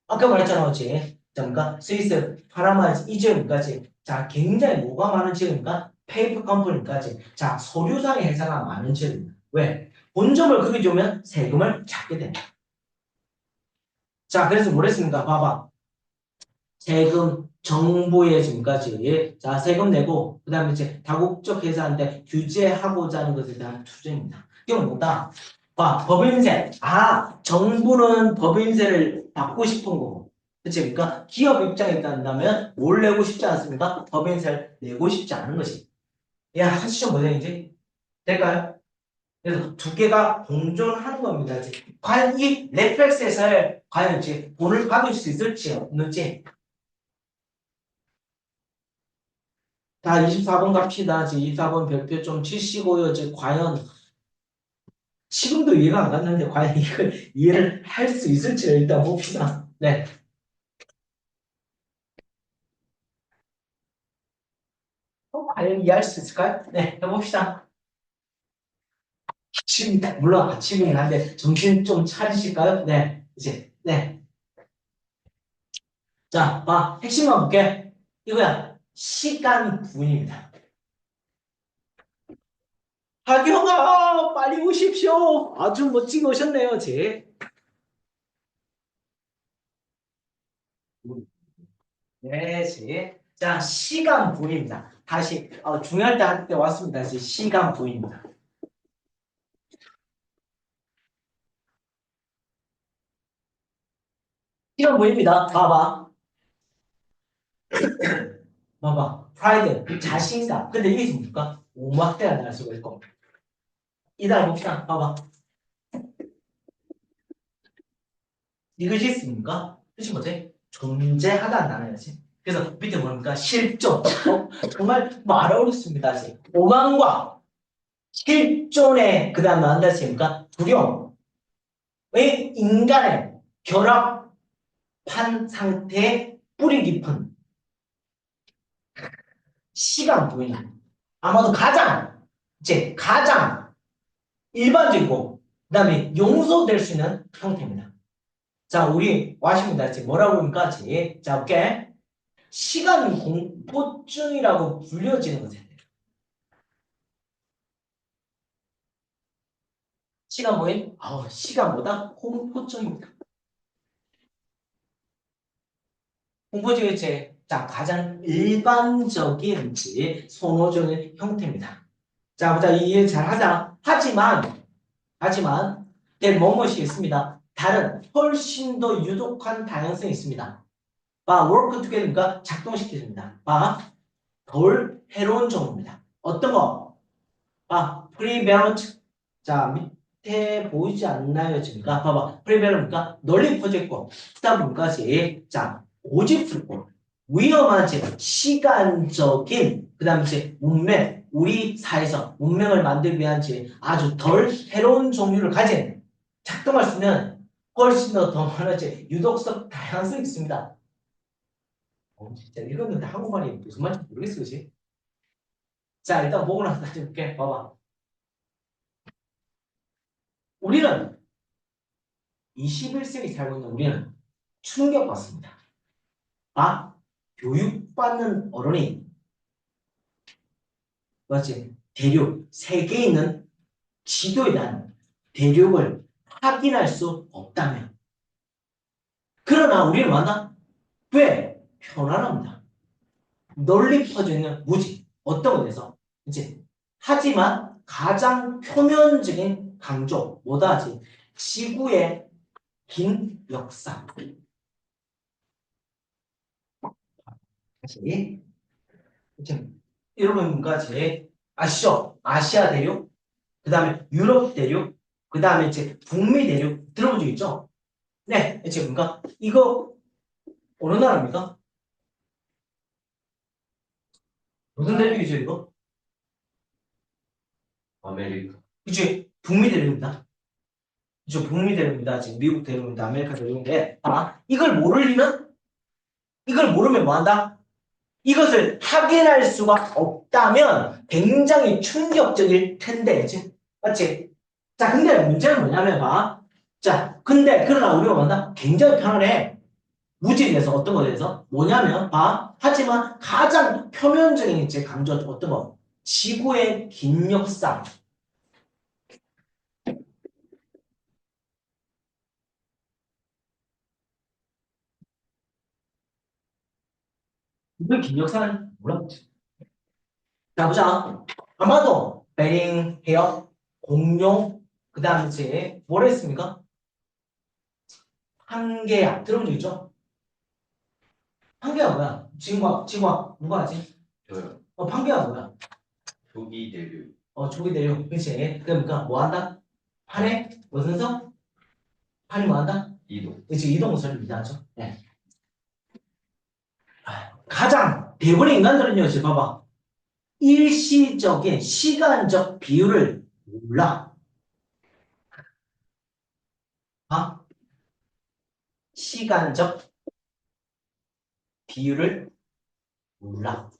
아까 말했잖아, 어제. 그러니까 스위스, 파나마 이 지역까지 자 굉장히 뭐가 많은 지역입니까? 페이퍼 컴퍼니까지 자 서류상의 회사가 많은 지역입니다. 왜? 본점을 거기 주면 세금을 잡게 됩니다. 자 그래서 뭐랬습니까? 봐봐. 세금 정부에 지금까지 자 세금 내고 그다음에 이제 다국적 회사한테 규제하고자 하는 것에 대한 투쟁입니다. 이건 뭐다? 봐, 법인세. 아, 정부는 법인세를 받고 싶은 거고. 그치? 그러니까 기업 입장에 따른다면 뭘 내고 싶지 않습니까? 법인세를 내고 싶지 않은 것이. 야, 하시죠, 뭐든지 될까요? 그래서 두 개가 공존하는 겁니다. 이제 과연 이 넷플릭스에서 과연 이제 돈을 받을 수 있을지 없는지. 다 24번 갑시다. 이제 24번 별표 좀 치시고요. 이제 과연 지금도 이해가 안 갔는데 과연 이걸 이해를 할 수 있을지를 일단 봅시다. 네. 과연 이해할 수 있을까요? 네, 해봅시다. 아침입니다. 물론 아침이긴 한데 정신 좀 차리실까요? 네, 이제 네. 자, 봐. 핵심만 볼게. 이거야. 시간 구분입니다. 하경아, 빨리 오십시오. 아주 멋지게 오셨네요, 제. 네, 제. 자, 시간 구분입니다. 다시 중요할 때 할 때 왔습니다. 이제 시간 구분입니다. 시간 구분입니다. 봐봐. 봐봐. 프라이드, 자신감. 근데 이게 뭡니까? 오막대가 날 수가 있고. 이달 봅시다. 봐봐. 이것이 있습니까? 뜻이 뭐지? 존재하다 나눠야지. 그래서 밑에 뭡니까? 실존. 정말 말 어렵습니다. 오만과 실존의 그 다음 나온다 했습니까? 두려움. 왜 인간의 결합한 상태의 뿌리 깊은 시간 부인. 아마도 가장 일반적이고 그다음에 용서될 수 있는 형태입니다. 자, 우리 와십니다. 지금 뭐라고 그러니까 자, 볼게. 시간 공포증이라고 불려지는 것에 시간 뭐임? 시간보다 공포증입니다. 공포증의 자, 가장 일반적인 선호적인 형태입니다. 자, 보자. 이해 잘 하자. 하지만, 뭐뭇이 있습니다. 다른, 훨씬 더 유독한 다양성이 있습니다. work together가 작동시켜줍니다. 덜 해로운 종입니다. 어떤 거? prevalent. 자, 밑에 보이지 않나요? 지금? prevalent가 널리 퍼져 있고, 그 다음 문까지. 자, 고집스럽고, 위험하지, 시간적인, 그 다음에 이제 문명, 우리 사회에서 문명을 만들기 위한 아주 덜 해로운 종류를 가진 작동할 수 있는 훨씬 더 많은 유독성 다양성이 있습니다. 진짜 읽었는데 한국말이 무슨 말인지 모르겠어, 그치? 자, 일단 보고 나서 다시 볼게. 봐봐. 우리는 21세기 살고 있는 우리는 충격받습니다. 교육받는 어른이 맞지? 세계에 있는 지도에 대한 대륙을 확인할 수 없다면. 그러나 우리는 왜? 편안합니다. 널리 퍼져 있는 무지. 어떤 것에서? 이제 하지만 가장 표면적인 강조, 지구의 긴 역사. 다시. 여러분과 아시죠? 아시아 대륙, 그 다음에 유럽 대륙, 그 다음에 북미 대륙 들어본 적 있죠? 네, 그러니까 이거 어느 나라입니까? 무슨 대륙이죠, 이거? 아메리카. 그치? 북미 대륙입니다. 그죠? 북미 대륙입니다. 지금 미국 대륙입니다. 아메리카 대륙인데, 이걸 모르면 뭐 한다? 이것을 확인할 수가 없다면 굉장히 충격적일 텐데, 그치? 맞지? 자, 근데 문제는 뭐냐면, 그러나 우리가 굉장히 편안해. 무지에 대해서 어떤 거에 대해서? 뭐냐면, 하지만 가장 표면적인 강조, 어떤 거? 지구의 긴 역사. 지구의 긴 역사는 몰라. 자, 보자. 아마도 베링 해협, 공룡, 그 다음에 이제 뭘 했습니까? 한계야. 들어본 적 있죠? 한계가 뭐야? 지구와 누가 하지? 저요. 판계가 뭐야? 조기 대류. 조기 대륙. 그치? 그러니까 뭐 한다? 판에 무슨 성? 판이 뭐 한다? 이동. 그치? 이동설을 얘기하죠. 네. 가장 대부분의 인간들은요, 지금 봐봐. 일시적인 시간적 비율을 몰라. 아? 시간적 비율을 몰라.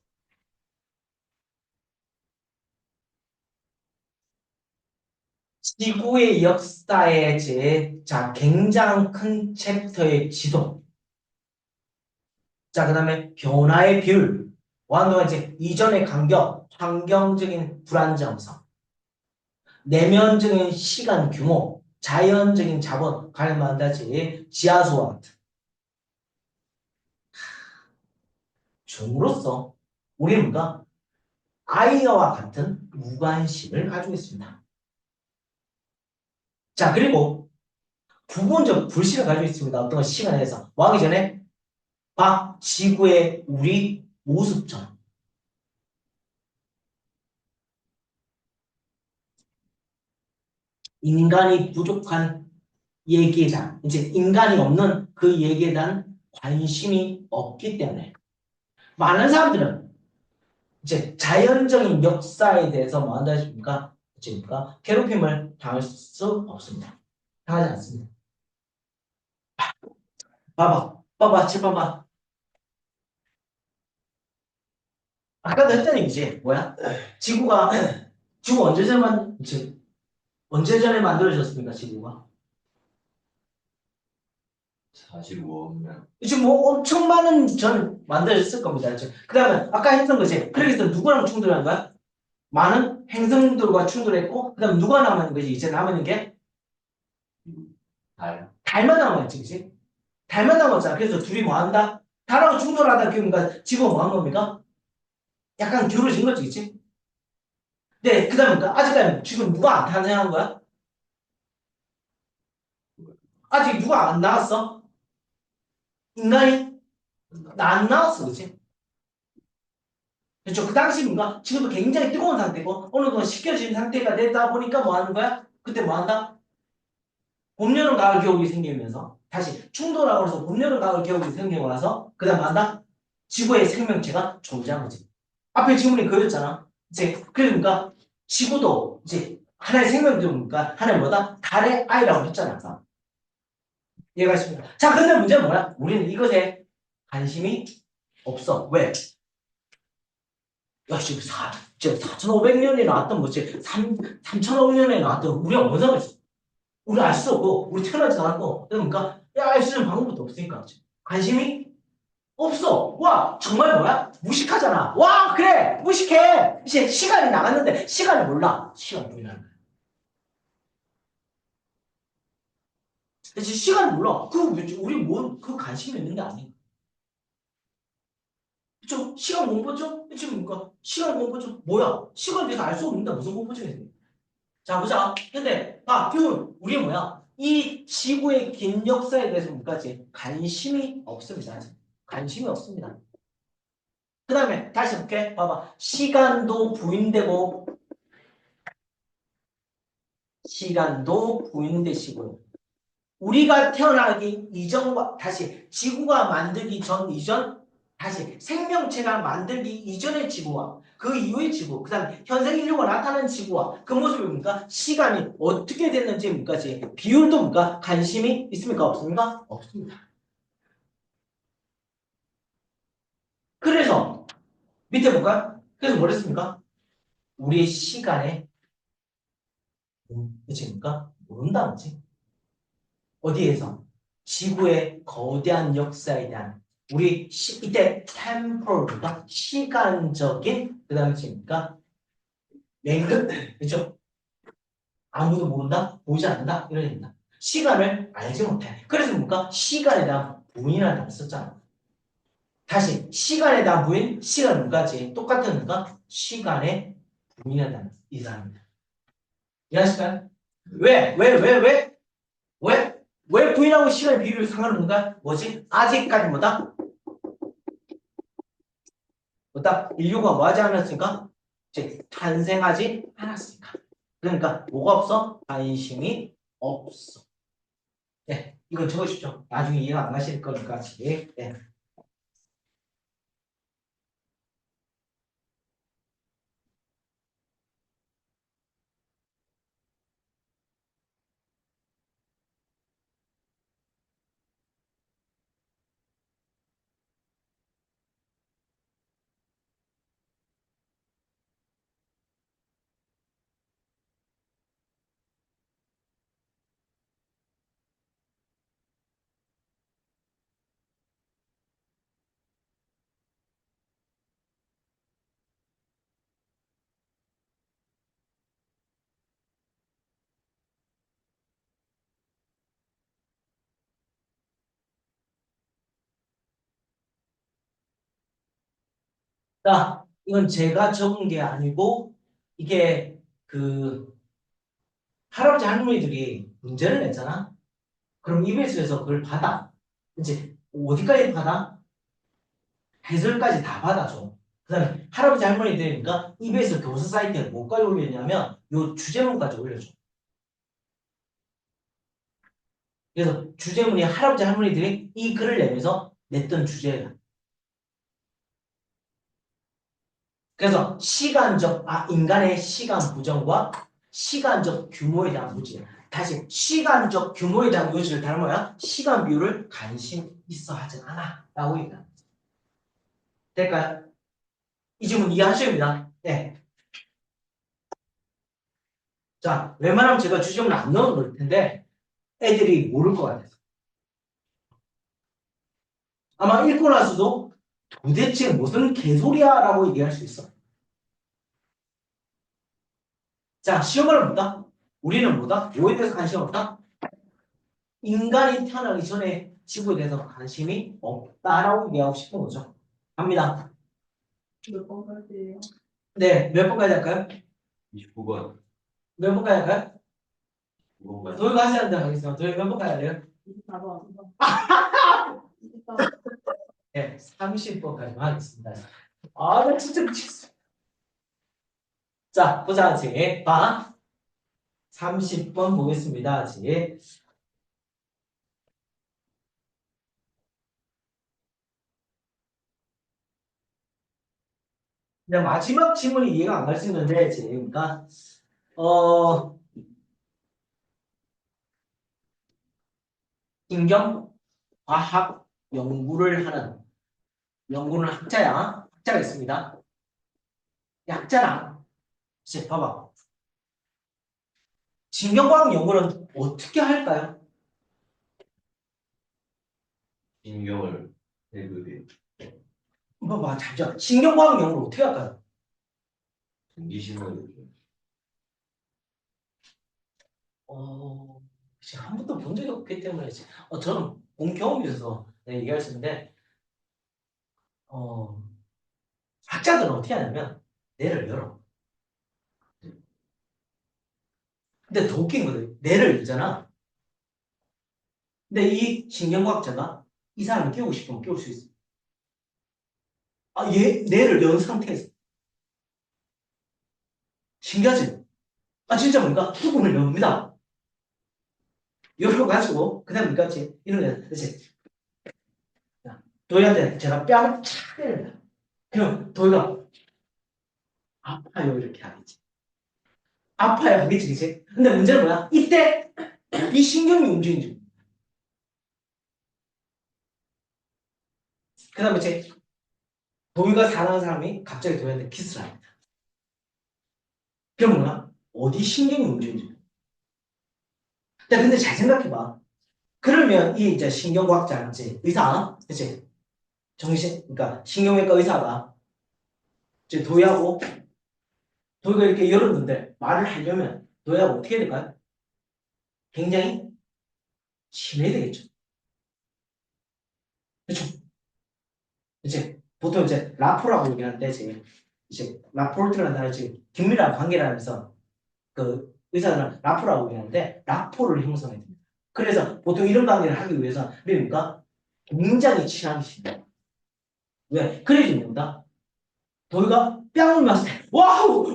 지구의 역사의 굉장히 큰 챕터의 지도. 자, 그 다음에 변화의 비율. 완도가 이제 이전의 간격, 환경적인 불안정성, 내면적인 시간 규모, 자연적인 자본, 관련한다지 지하수와 같은. 종으로서 우리는 뭔가 아이와 같은 무관심을 가지고 있습니다. 자, 그리고 부분적 불신을 가지고 있습니다. 어떤 시간에서. 뭐 하기 전에 지구의 우리 모습처럼. 인간이 부족한 얘기에 대한, 이제 인간이 없는 그 얘기에 대한 관심이 없기 때문에 많은 사람들은 이제 자연적인 역사에 대해서 뭐 한다 싶습니까? 괴롭힘을 당할 수 없습니다. 당하지 않습니다. 봐봐. 아까도 했던 얘기지. 뭐야? 지구 언제 전에 만들어졌습니까, 지구가? 45억 년. 지금 뭐 엄청 많은 전 만들어졌을 겁니다. 그 다음에 아까 했던 거지. 그래서 누구랑 충돌한 거야? 많은 행성들과 충돌했고, 그 다음에 누가 남아있는 거지? 이제 남아있는 게 달. 달만 남아있지, 그치? 달만 남았잖아. 그래서 둘이 뭐 한다? 달하고 충돌하다 그러니까 지구가 뭐 한 겁니까? 약간 기울어진 거지, 그치? 네, 그 다음에 아직까지 지금 누가 안 탄생한 거야? 아직 누가 안 나왔어? 인간이 안 나왔어, 그치? 그렇죠. 그 당시 뭔가 지금도 굉장히 뜨거운 상태고 어느 정도 식혀진 상태가 되다 보니까 뭐 하는 거야? 그때 뭐 한다? 봄, 여름, 가을, 겨울이 생기면서 다시 충돌하고 해서 봄, 여름, 가을, 겨울이 생기고 나서 그 다음 뭐 한다? 지구의 생명체가 존재한 거지. 앞에 지문이 그렸잖아. 이제 그러니까 지구도 이제 하나의 생명체니까 하나의 뭐다? 달의 아이라고 했잖아. 아까. 이해가 있습니다. 자, 근데 문제는 뭐야? 우리는 이것에 관심이 없어. 왜? 야, 지금 4,500년에 나왔던 뭐지? 3,000억 년에 나왔던 우리가 뭔 상관있어? 우리 알 수 없고, 우리 태어나지도 않았고, 그러니까, 알 수 있는 방법도 없으니까. 관심이 없어. 와, 정말 뭐야? 무식하잖아. 와, 그래! 무식해! 이제 시간이 나갔는데, 시간을 몰라. 시간 보이는 거야. 이제 시간을 몰라. 우리 그 관심이 있는 게 아니야. 그쵸? 시간 공부죠? 지금 그러니까, 시간 공부죠? 뭐야? 시간에 대해서 알 수 없는데 무슨 공부죠? 자, 보자. 근데, 우리 뭐야? 이 지구의 긴 역사에 대해서 뭐까지 관심이 없습니다. 아직. 관심이 없습니다. 그 다음에 다시 볼게. 봐봐. 시간도 부인되시고요. 우리가 태어나기 이전과 다시 지구가 만들기 전 이전 다시 생명체가 만들기 이전의 지구와 그 이후의 지구 그 다음에 현생 인류가 나타난 지구와 그 모습이 뭡니까? 시간이 어떻게 됐는지 뭡니까지 비율도 뭡니까? 관심이 있습니까? 없습니까? 없습니다. 그래서 밑에 볼까요? 그래서 뭐랬습니까? 우리의 시간에 그치입니까? 모른다는 거지. 어디에서? 지구의 거대한 역사에 대한 이때 템포럴과 시간적인 그 다음에 뭡니까? 랭크 그죠? 아무도 모른다? 보이지 않는다? 이런 얘기입니다. 시간을 알지 못해. 그래서 뭡니까? 시간에 대한 부인이라는 단어를 썼잖아. 다시 시간에 대한 부인, 시간은 뭐가지? 똑같은 건가? 시간에 부인이라는 단어 이 사람입니다. 이해하실까요? 왜? 왜? 왜? 왜? 왜? 왜 부인하고 시간의 비율이 상관없는가? 뭐지? 아직까지 뭐다? 뭐다? 인류가 뭐하지 않았으니까? 이제 탄생하지 않았으니까. 그러니까 뭐가 없어? 관심이 없어. 네, 이건 적으십시오. 나중에 이해가 안 가실 거니까. 네. 자, 이건 제가 적은 게 아니고 이게 그 할아버지 할머니들이 문제를 냈잖아. 그럼 EBS에서 그걸 받아. 이제 어디까지 받아? 해설까지 다 받아줘. 그 다음에 할아버지 할머니들이니까 EBS 교사 사이트에 뭐까지 올렸냐면 요 주제문까지 올려줘. 그래서 주제문이 할아버지 할머니들이 이 글을 내면서 냈던 주제야. 그래서 인간의 시간 부정과 시간적 규모에 대한 문제. 다시 시간적 규모에 대한 요지를 다른 뭐야? 시간 비율을 관심 있어 하진 않아. 라고 얘기합니다. 될까요? 이 질문 이해하셔야 네. 자, 웬만하면 제가 주제문 안 넣어 놓을 텐데 애들이 모를 것 같아서. 아마 읽고 나서도 도대체 무슨 개소리야 라고 얘기할 수 있어. 자, 시험을 볼까? 우리는 뭐다? 뭐에 대해서 관심 없다? 인간이 태어나기 전에 지구에 대해서 관심이 없다라고 얘기하고 싶은 거죠. 갑니다. 몇 번까지예요? 네, 몇 번까지 할까요? 29번. 몇 번까지 할까요? 9번까지. 도희가 하셔야 한다 하겠습니다. 도희 몇 번까지 할래요? 24번. 24번. 네, 30번까지만 하겠습니다. 아, 나 진짜 미치겠어. 자, 보자, 지 봐. 30번 보겠습니다, 지 근데 마지막 질문이 이해가 안 갈 수 있는데, 지 그러니까, 신경 과학 연구를 하는 연구는 학자야. 학자가 있습니다. 약자랑 이제 봐봐. 신경과학 연구는 어떻게 할까요? 신경을 대그게 봐봐, 잠시만. 신경과학 연구를 어떻게 할까요? 전기신호를 지금 한 번도 본 적이 없기 때문에 저는 본 경험이 있어서 얘기할 수 있는데 어, 학자들은 어떻게 하냐면 뇌를 열어. 근데 더 웃긴 거는 뇌를 열잖아. 근데 이 신경과학자가 이 사람을 깨우고 싶으면 깨울 수 있어. 아, 얘 뇌를 연 상태에서 신기하지? 아, 진짜 뭔가 뚜껑을 엽니다. 열어가지고 그다음 뭐같지 이런 거 그렇지? 도희한테 제가 뺨을 착 때립니다. 그럼 도희가 아파요 이렇게 하겠지. 아파요 하겠지, 그치? 근데 문제는 뭐야? 이때 이 신경이 움직이죠. 그 다음에 이제 도희가 사랑하는 사람이 갑자기 도희한테 키스를 합니다. 그럼 뭐야? 어디 신경이 움직이죠? 근데 잘 생각해봐. 그러면 이 이제 신경과학자, 이제 의사, 그치? 그러니까 신경외과 의사가 이제 도희가 이렇게 열었는데 말을 하려면 도희하고 어떻게 해야 될까요? 굉장히 심해야 되겠죠. 그렇죠? 이제 보통 이제 라포라고 얘기하는데 이제 라포르트라는 단어 지금 긴밀한 관계라면서 그 의사들은 라포라고 얘기하는데 라포를 형성해야 됩니다. 그래서 보통 이런 관계를 하기 위해서 뭡니까? 굉장히 친하게 지내요. 왜? 그래야지 뭡니까? 도희가 뺨을 맞을 때 와우!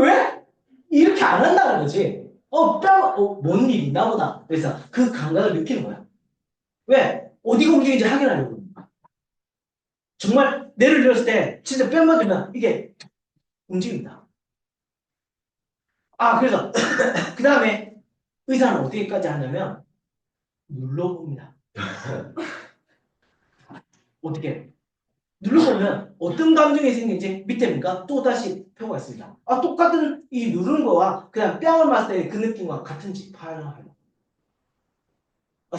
왜? 이렇게 안 한다는 거지. 뭔 일 있나 보다. 그래서 그 감각을 느끼는 거야. 왜? 어디가 움직이는지 확인하려고. 정말 뇌를 들었을 때 진짜 뺨 맞으면 이게 움직입니다. 그래서 그 다음에 의사는 어디까지 하냐면 눌러봅니다. 어떻게? 눌러보면 어떤 감정이 생긴지 밑에니까 또 다시 표가 있습니다. 똑같은 이 누르는 거와 그냥 뺨을 맞을 때 그 느낌과 같은지 파악하는.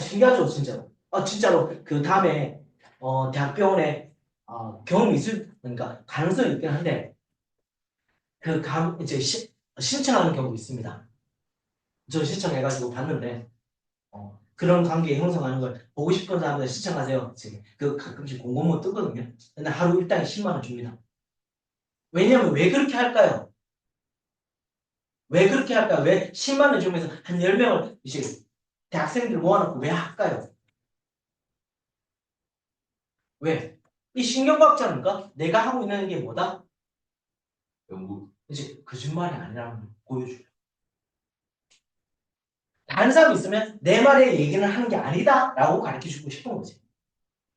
신기하죠, 진짜로. 진짜로 그 다음에 대학병원에 경험이 있을 그러니까 가능성이 있긴 한데 이제 신청하는 경우도 있습니다. 저 신청해가지고 봤는데 그런 관계 형성하는 걸 보고 싶은 사람들 신청하세요. 지금 그 가끔씩 공고문 뜨거든요. 근데 하루 일당에 10만 원 줍니다. 왜냐면 왜 그렇게 할까요? 왜 그렇게 할까요? 왜 10만 원 주면서 한 10명을 이제 대학생들 모아놓고 왜 할까요? 왜? 이 신경과학자는가? 내가 하고 있는 게 뭐다? 연구. 이제 거짓말이 아니라는 걸 보여줘요. 다른 사람이 있으면 내 말의 얘기는 하는 게 아니다 라고 가르쳐주고 싶은 거지.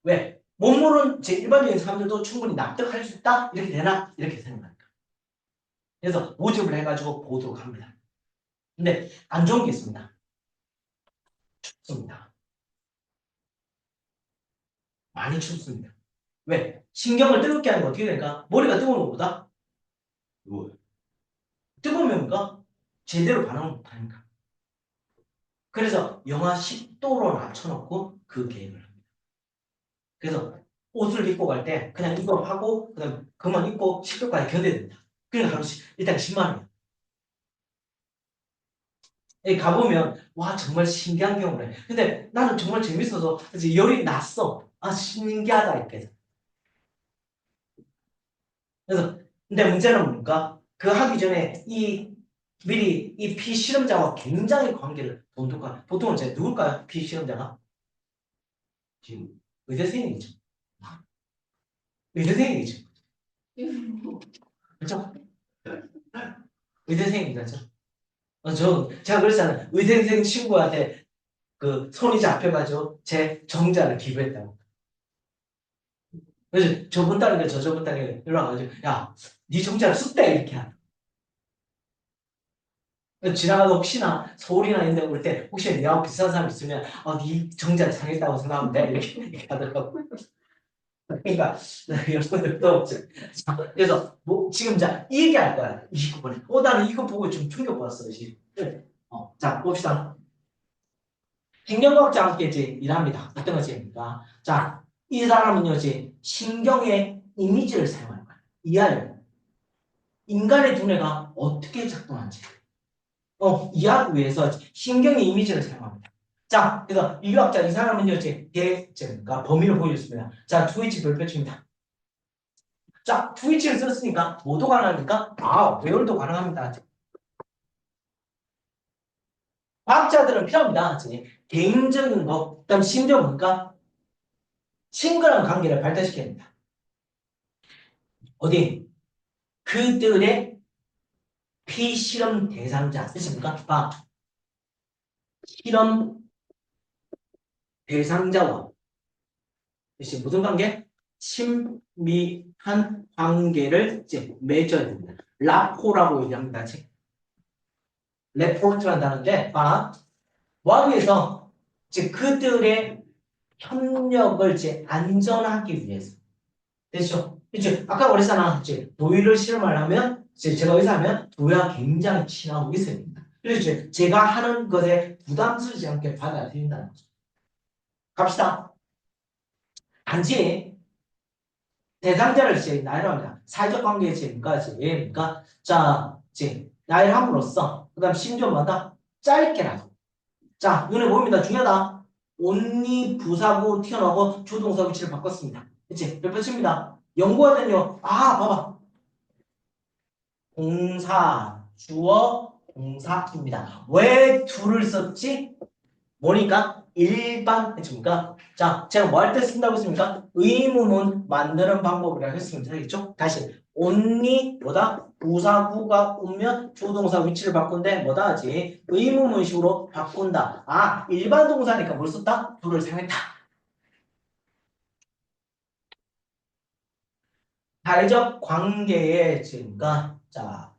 왜? 못 모르는 제 일반적인 사람들도 충분히 납득할 수 있다? 이렇게 되나? 이렇게 생각하니까. 그래서 모집을 해가지고 보도록 합니다. 근데 안 좋은 게 있습니다. 춥습니다. 많이 춥습니다. 왜? 신경을 뜨겁게 하는 거 어떻게 될까? 머리가 뜨거운 것보다 뭐, 뜨거우면 뭔가 제대로 반응을 못하니까. 그래서 영하 10도로 낮춰놓고 그 계획을 합니다. 그래서 옷을 입고 갈 때 그냥 이거 하고 그만 입고 10도까지 견뎌야 됩니다. 그러니까 하루씩 일단 10만 원이야. 여기 가보면 와 정말 신기한 경험을 해. 근데 나는 정말 재밌어서 이제 열이 났어. 신기하다 이렇게. 그래서 근데 문제는 뭔가 그 하기 전에 미리 이 피실험자와 굉장히 관계를 돈독한 보통은 이제 누굴까요? 피실험자가 지금 의대생이죠. 의대생이죠. 그렇죠? 의대생이죠. 제가 그랬잖아요. 의대생 친구한테 그 손이 잡혀가지고 제 정자를 기부했다고. 그래서 저번 달인가 저번 달에 연락와가지고 야, 네 정자를 썼대 이렇게 하는. 지나가다 혹시나 서울이나 이런 데 올 때 혹시 내하고 비슷한 사람 있으면 네 정자를 상했다고 생각하면 돼 이렇게 하더라고. 그러니까 여러분들도 그래서 지금 이 얘기할 거야 29번에. 나는 이거 보고 좀 충격받았어 지금. 자 봅시다. 신경과학자 함께 이제 일합니다. 어떤 것입니까? 자, 이 사람은요 이제 신경의 이미지를 사용하는 거야. 이해하려고. 인간의 두뇌가 어떻게 작동하는지 이해하기 위해서 신경의 이미지를 사용합니다. 자, 그래서 인류학자 이 사람은요 이제 대제가 범위를 보여줬습니다. 자, 트위치 별표칩니다. 자, 트위치를 썼으니까 뭐도 가능하니까 외월도 가능합니다. 과학자들은 필요합니다. 개인적인 거, 그다음 심지어 뭔가 친근한 관계를 발달시켜야 됩니다. 어디? 그들의 피실험 대상자 있습니까? 실험 대상자와 무슨 관계? 친밀한 관계를 이제 맺어야 됩니다. 라포라고 얘기합니다. 레포트를 한다는데, 뭐하기 위해서 이제 그들의 협력을 이제 안전하기 위해서. 됐죠? 이제 아까 그랬잖아. 이제 도의를 실험을 하면 이제 제가 의사하면 도의와 굉장히 친하고 있어야 됩니다. 그래서 이제 제가 하는 것에 부담스럽지 않게 받아야 된다는 거죠. 갑시다. 단지 대상자를 이제 나열로 합니다. 사회적 관계의 지금까지. 그러니까 자, 이제 나열 함으로써 그다음 심지어마다 짧게라도. 자, 눈에 보입니다. 중요하다. 온리 부사구 튀어나오고 주동사 위치를 바꿨습니다. 그치? 몇 표입니다. 연구하면요. 봐봐. 동사, 주어, 동사입니다. 왜 do를 썼지? 뭐니까? 일반 했습니까? 자, 제가 뭐 할 때 쓴다고 했습니까? 의문문 만드는 방법이라고 했습니다. 알겠죠? 다시 only 뭐다? 부사구가 오면 조동사 위치를 바꾼데 뭐다 하지? 의문문식으로 바꾼다. 아, 일반 동사니까 뭘 썼다? do를 사용했다. 사회적 관계의 증가. 자,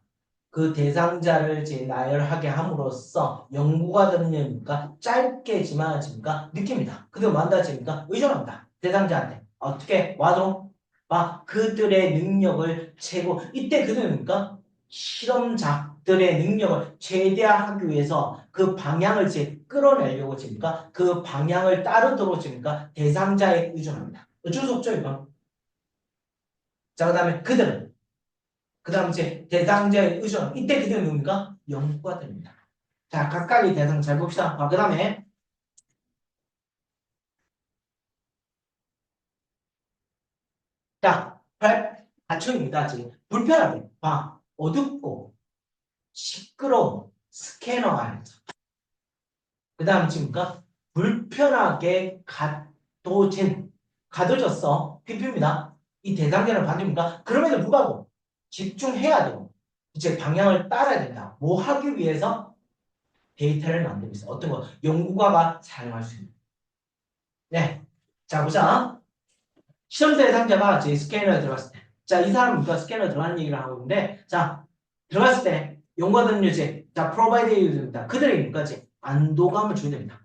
그 대상자를 이제 나열하게 함으로써 연구가 되는 얘기니까 짧게지만 지금까 느낍니다. 그대로 만다집니까? 의존합니다. 대상자한테. 어떻게 와도 막 그들의 능력을 최고 이때 그들입니까? 실험자들의 능력을 최대화하기 위해서 그 방향을 이제 끌어내려고 집니까? 그 방향을 따르도록 집니까? 대상자에 의존합니다. 어쩔 수 없죠, 이건. 자, 그다음에 그들은 그 다음 이제 대상자의 의존. 이때 그들은 뭡니까? 연구가 됩니다. 자, 각각의 대상 잘 봅시다. 그 다음에 자, 가축입니다. 지금 불편하게 어둡고 시끄러운 스캐너 안에서 그 다음 지금까 불편하게 가둬졌어. PP입니다. 이 대상자는 반대입니까? 그럼에도 불구하고 집중해야 되고 이제 방향을 따라야 된다. 뭐 하기 위해서? 데이터를 만들고 있어. 어떤 거? 연구가가 사용할 수 있는. 네. 자, 보자. 실험 대상자가 제 스캐너에 들어갔을 때. 자, 이 사람은 누가 스캐너에 들어가는 얘기를 하고 있는데, 자, 들어갔을 때, 연구하는 유지, 자, 프로바이드 유즈입니다. 그들에게 뭐까지? 안도감을 줘야 됩니다.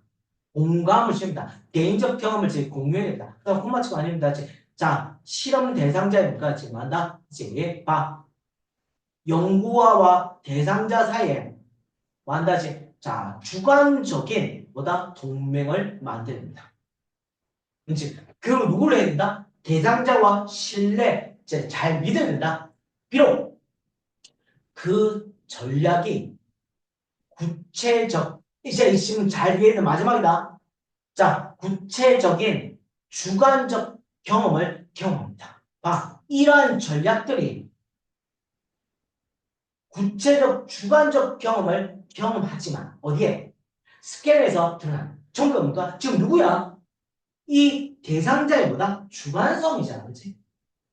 공감을 줘야 됩니다. 개인적 경험을 제 공유해야 됩니다. 그다음 콤마치가 아닙니다. 자, 실험 대상자에 뭐까지? 만다? 이제, 연구와와 대상자 사이에 만다지? 자, 주관적인 뭐다? 동맹을 만듭니다. 그렇지? 그럼 누구를 해야 된다? 대상자와 신뢰, 이제 잘 믿어야 된다. 비록 그 전략이 구체적, 이제 지금 잘 이해는 마지막이다. 자, 구체적인 주관적 경험을 경험합니다. 이러한 전략들이 구체적 주관적 경험을 경험하지만 어디에? 스캔에서 드러난 전부 뭡니까? 지금 누구야? 이 대상자의 뭐다? 주관성이잖아, 그렇지?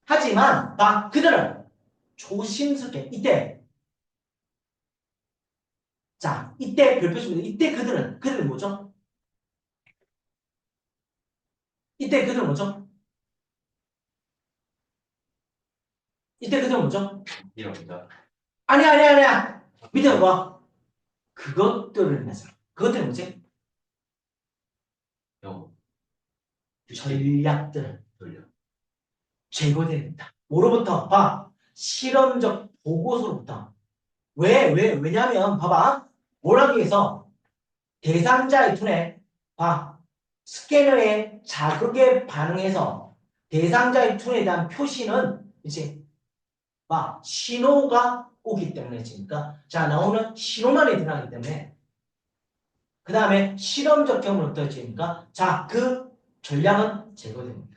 하지만 그들은 조심스럽게 이때 자 이때 별표 줍니다. 이때 그들은 뭐죠? 이때 그들은 뭐죠? 이때 그들은 뭐죠? 이럽니다. 아니야 밑에 봐. 그것들을 위해서 그것들은 뭐지? 영. 전략들을 돌려. 제거됩니다. 뭐로부터? 실험적 보고서로부터. 왜냐면 봐봐. 뭘 하기 위해서 대상자의 눈에 스캐너의 자극에 반응해서 대상자의 툰에 대한 표시는 이제 신호가 오기 때문에 지니까 자 나오는 신호만이 드러나기 때문에 그 다음에 실험적 경험을 어떠해지니까 자 그 전략은 제거됩니다.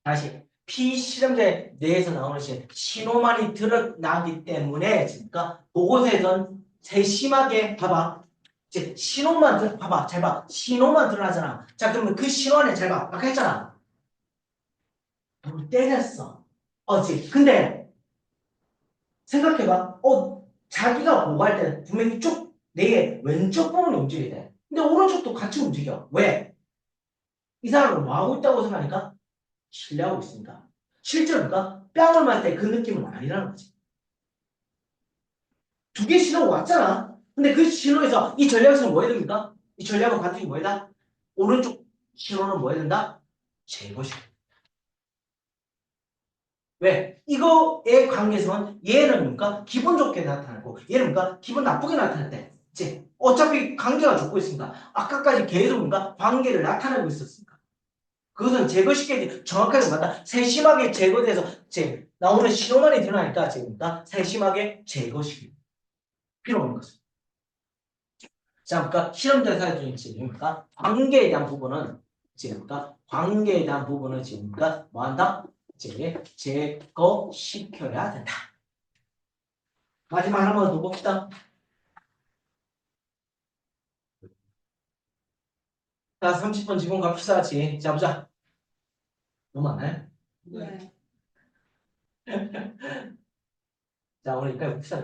다시 피실험제 내에서 나오는 신호만이 드러나기 때문에 그러니까 보고서에선 세심하게 이제 신호만 잘 봐. 신호만 드러나잖아. 자 그러면 그 신호 안에 잘 봐. 아까 했잖아. 돌 때렸어. 근데 생각해봐. 자기가 보고할 때 분명히 내 왼쪽 부분이 움직여야 돼. 근데 오른쪽도 같이 움직여. 왜? 이 사람은 뭐 하고 있다고 생각하니까? 신뢰하고 있으니까. 실제로니까 뺨을 맞을 때 그 느낌은 아니라는 거지. 두 개 신호가 왔잖아. 근데 그 신호에서 이 전략에서는 뭐 해야 됩니까? 이 전략은 반드시 뭐 해야 돼? 오른쪽 신호는 뭐 해야 된다? 제거시켜. 왜? 이거의 관계에서는 얘는 뭡니까? 기분 좋게 나타나고 얘는 뭡니까? 기분 나쁘게 나타날 때. 이제 어차피 관계가 좋고 있으니까 아까까지 계속 뭔가 관계를 나타내고 있었으니까. 그것은 제거시켜야지 정확하게 맞다. 세심하게 제거돼서 이제 나오는 신호만이 드러나니까 지금 세심하게 제거시키고 필요 없는 거죠. 자, 그러니까 실험 대사의 중심이니까 관계에 대한 부분은 지금 관계에 대한 부분은 지금 뭐 한다? 이제 제거시켜야 된다. 마지막 하나만 더 봅시다. 자, 30번 지분 갑시다. 같이. 자, 보자. 너무 많아요? 네. 자, 오늘 여기까지 봅시다.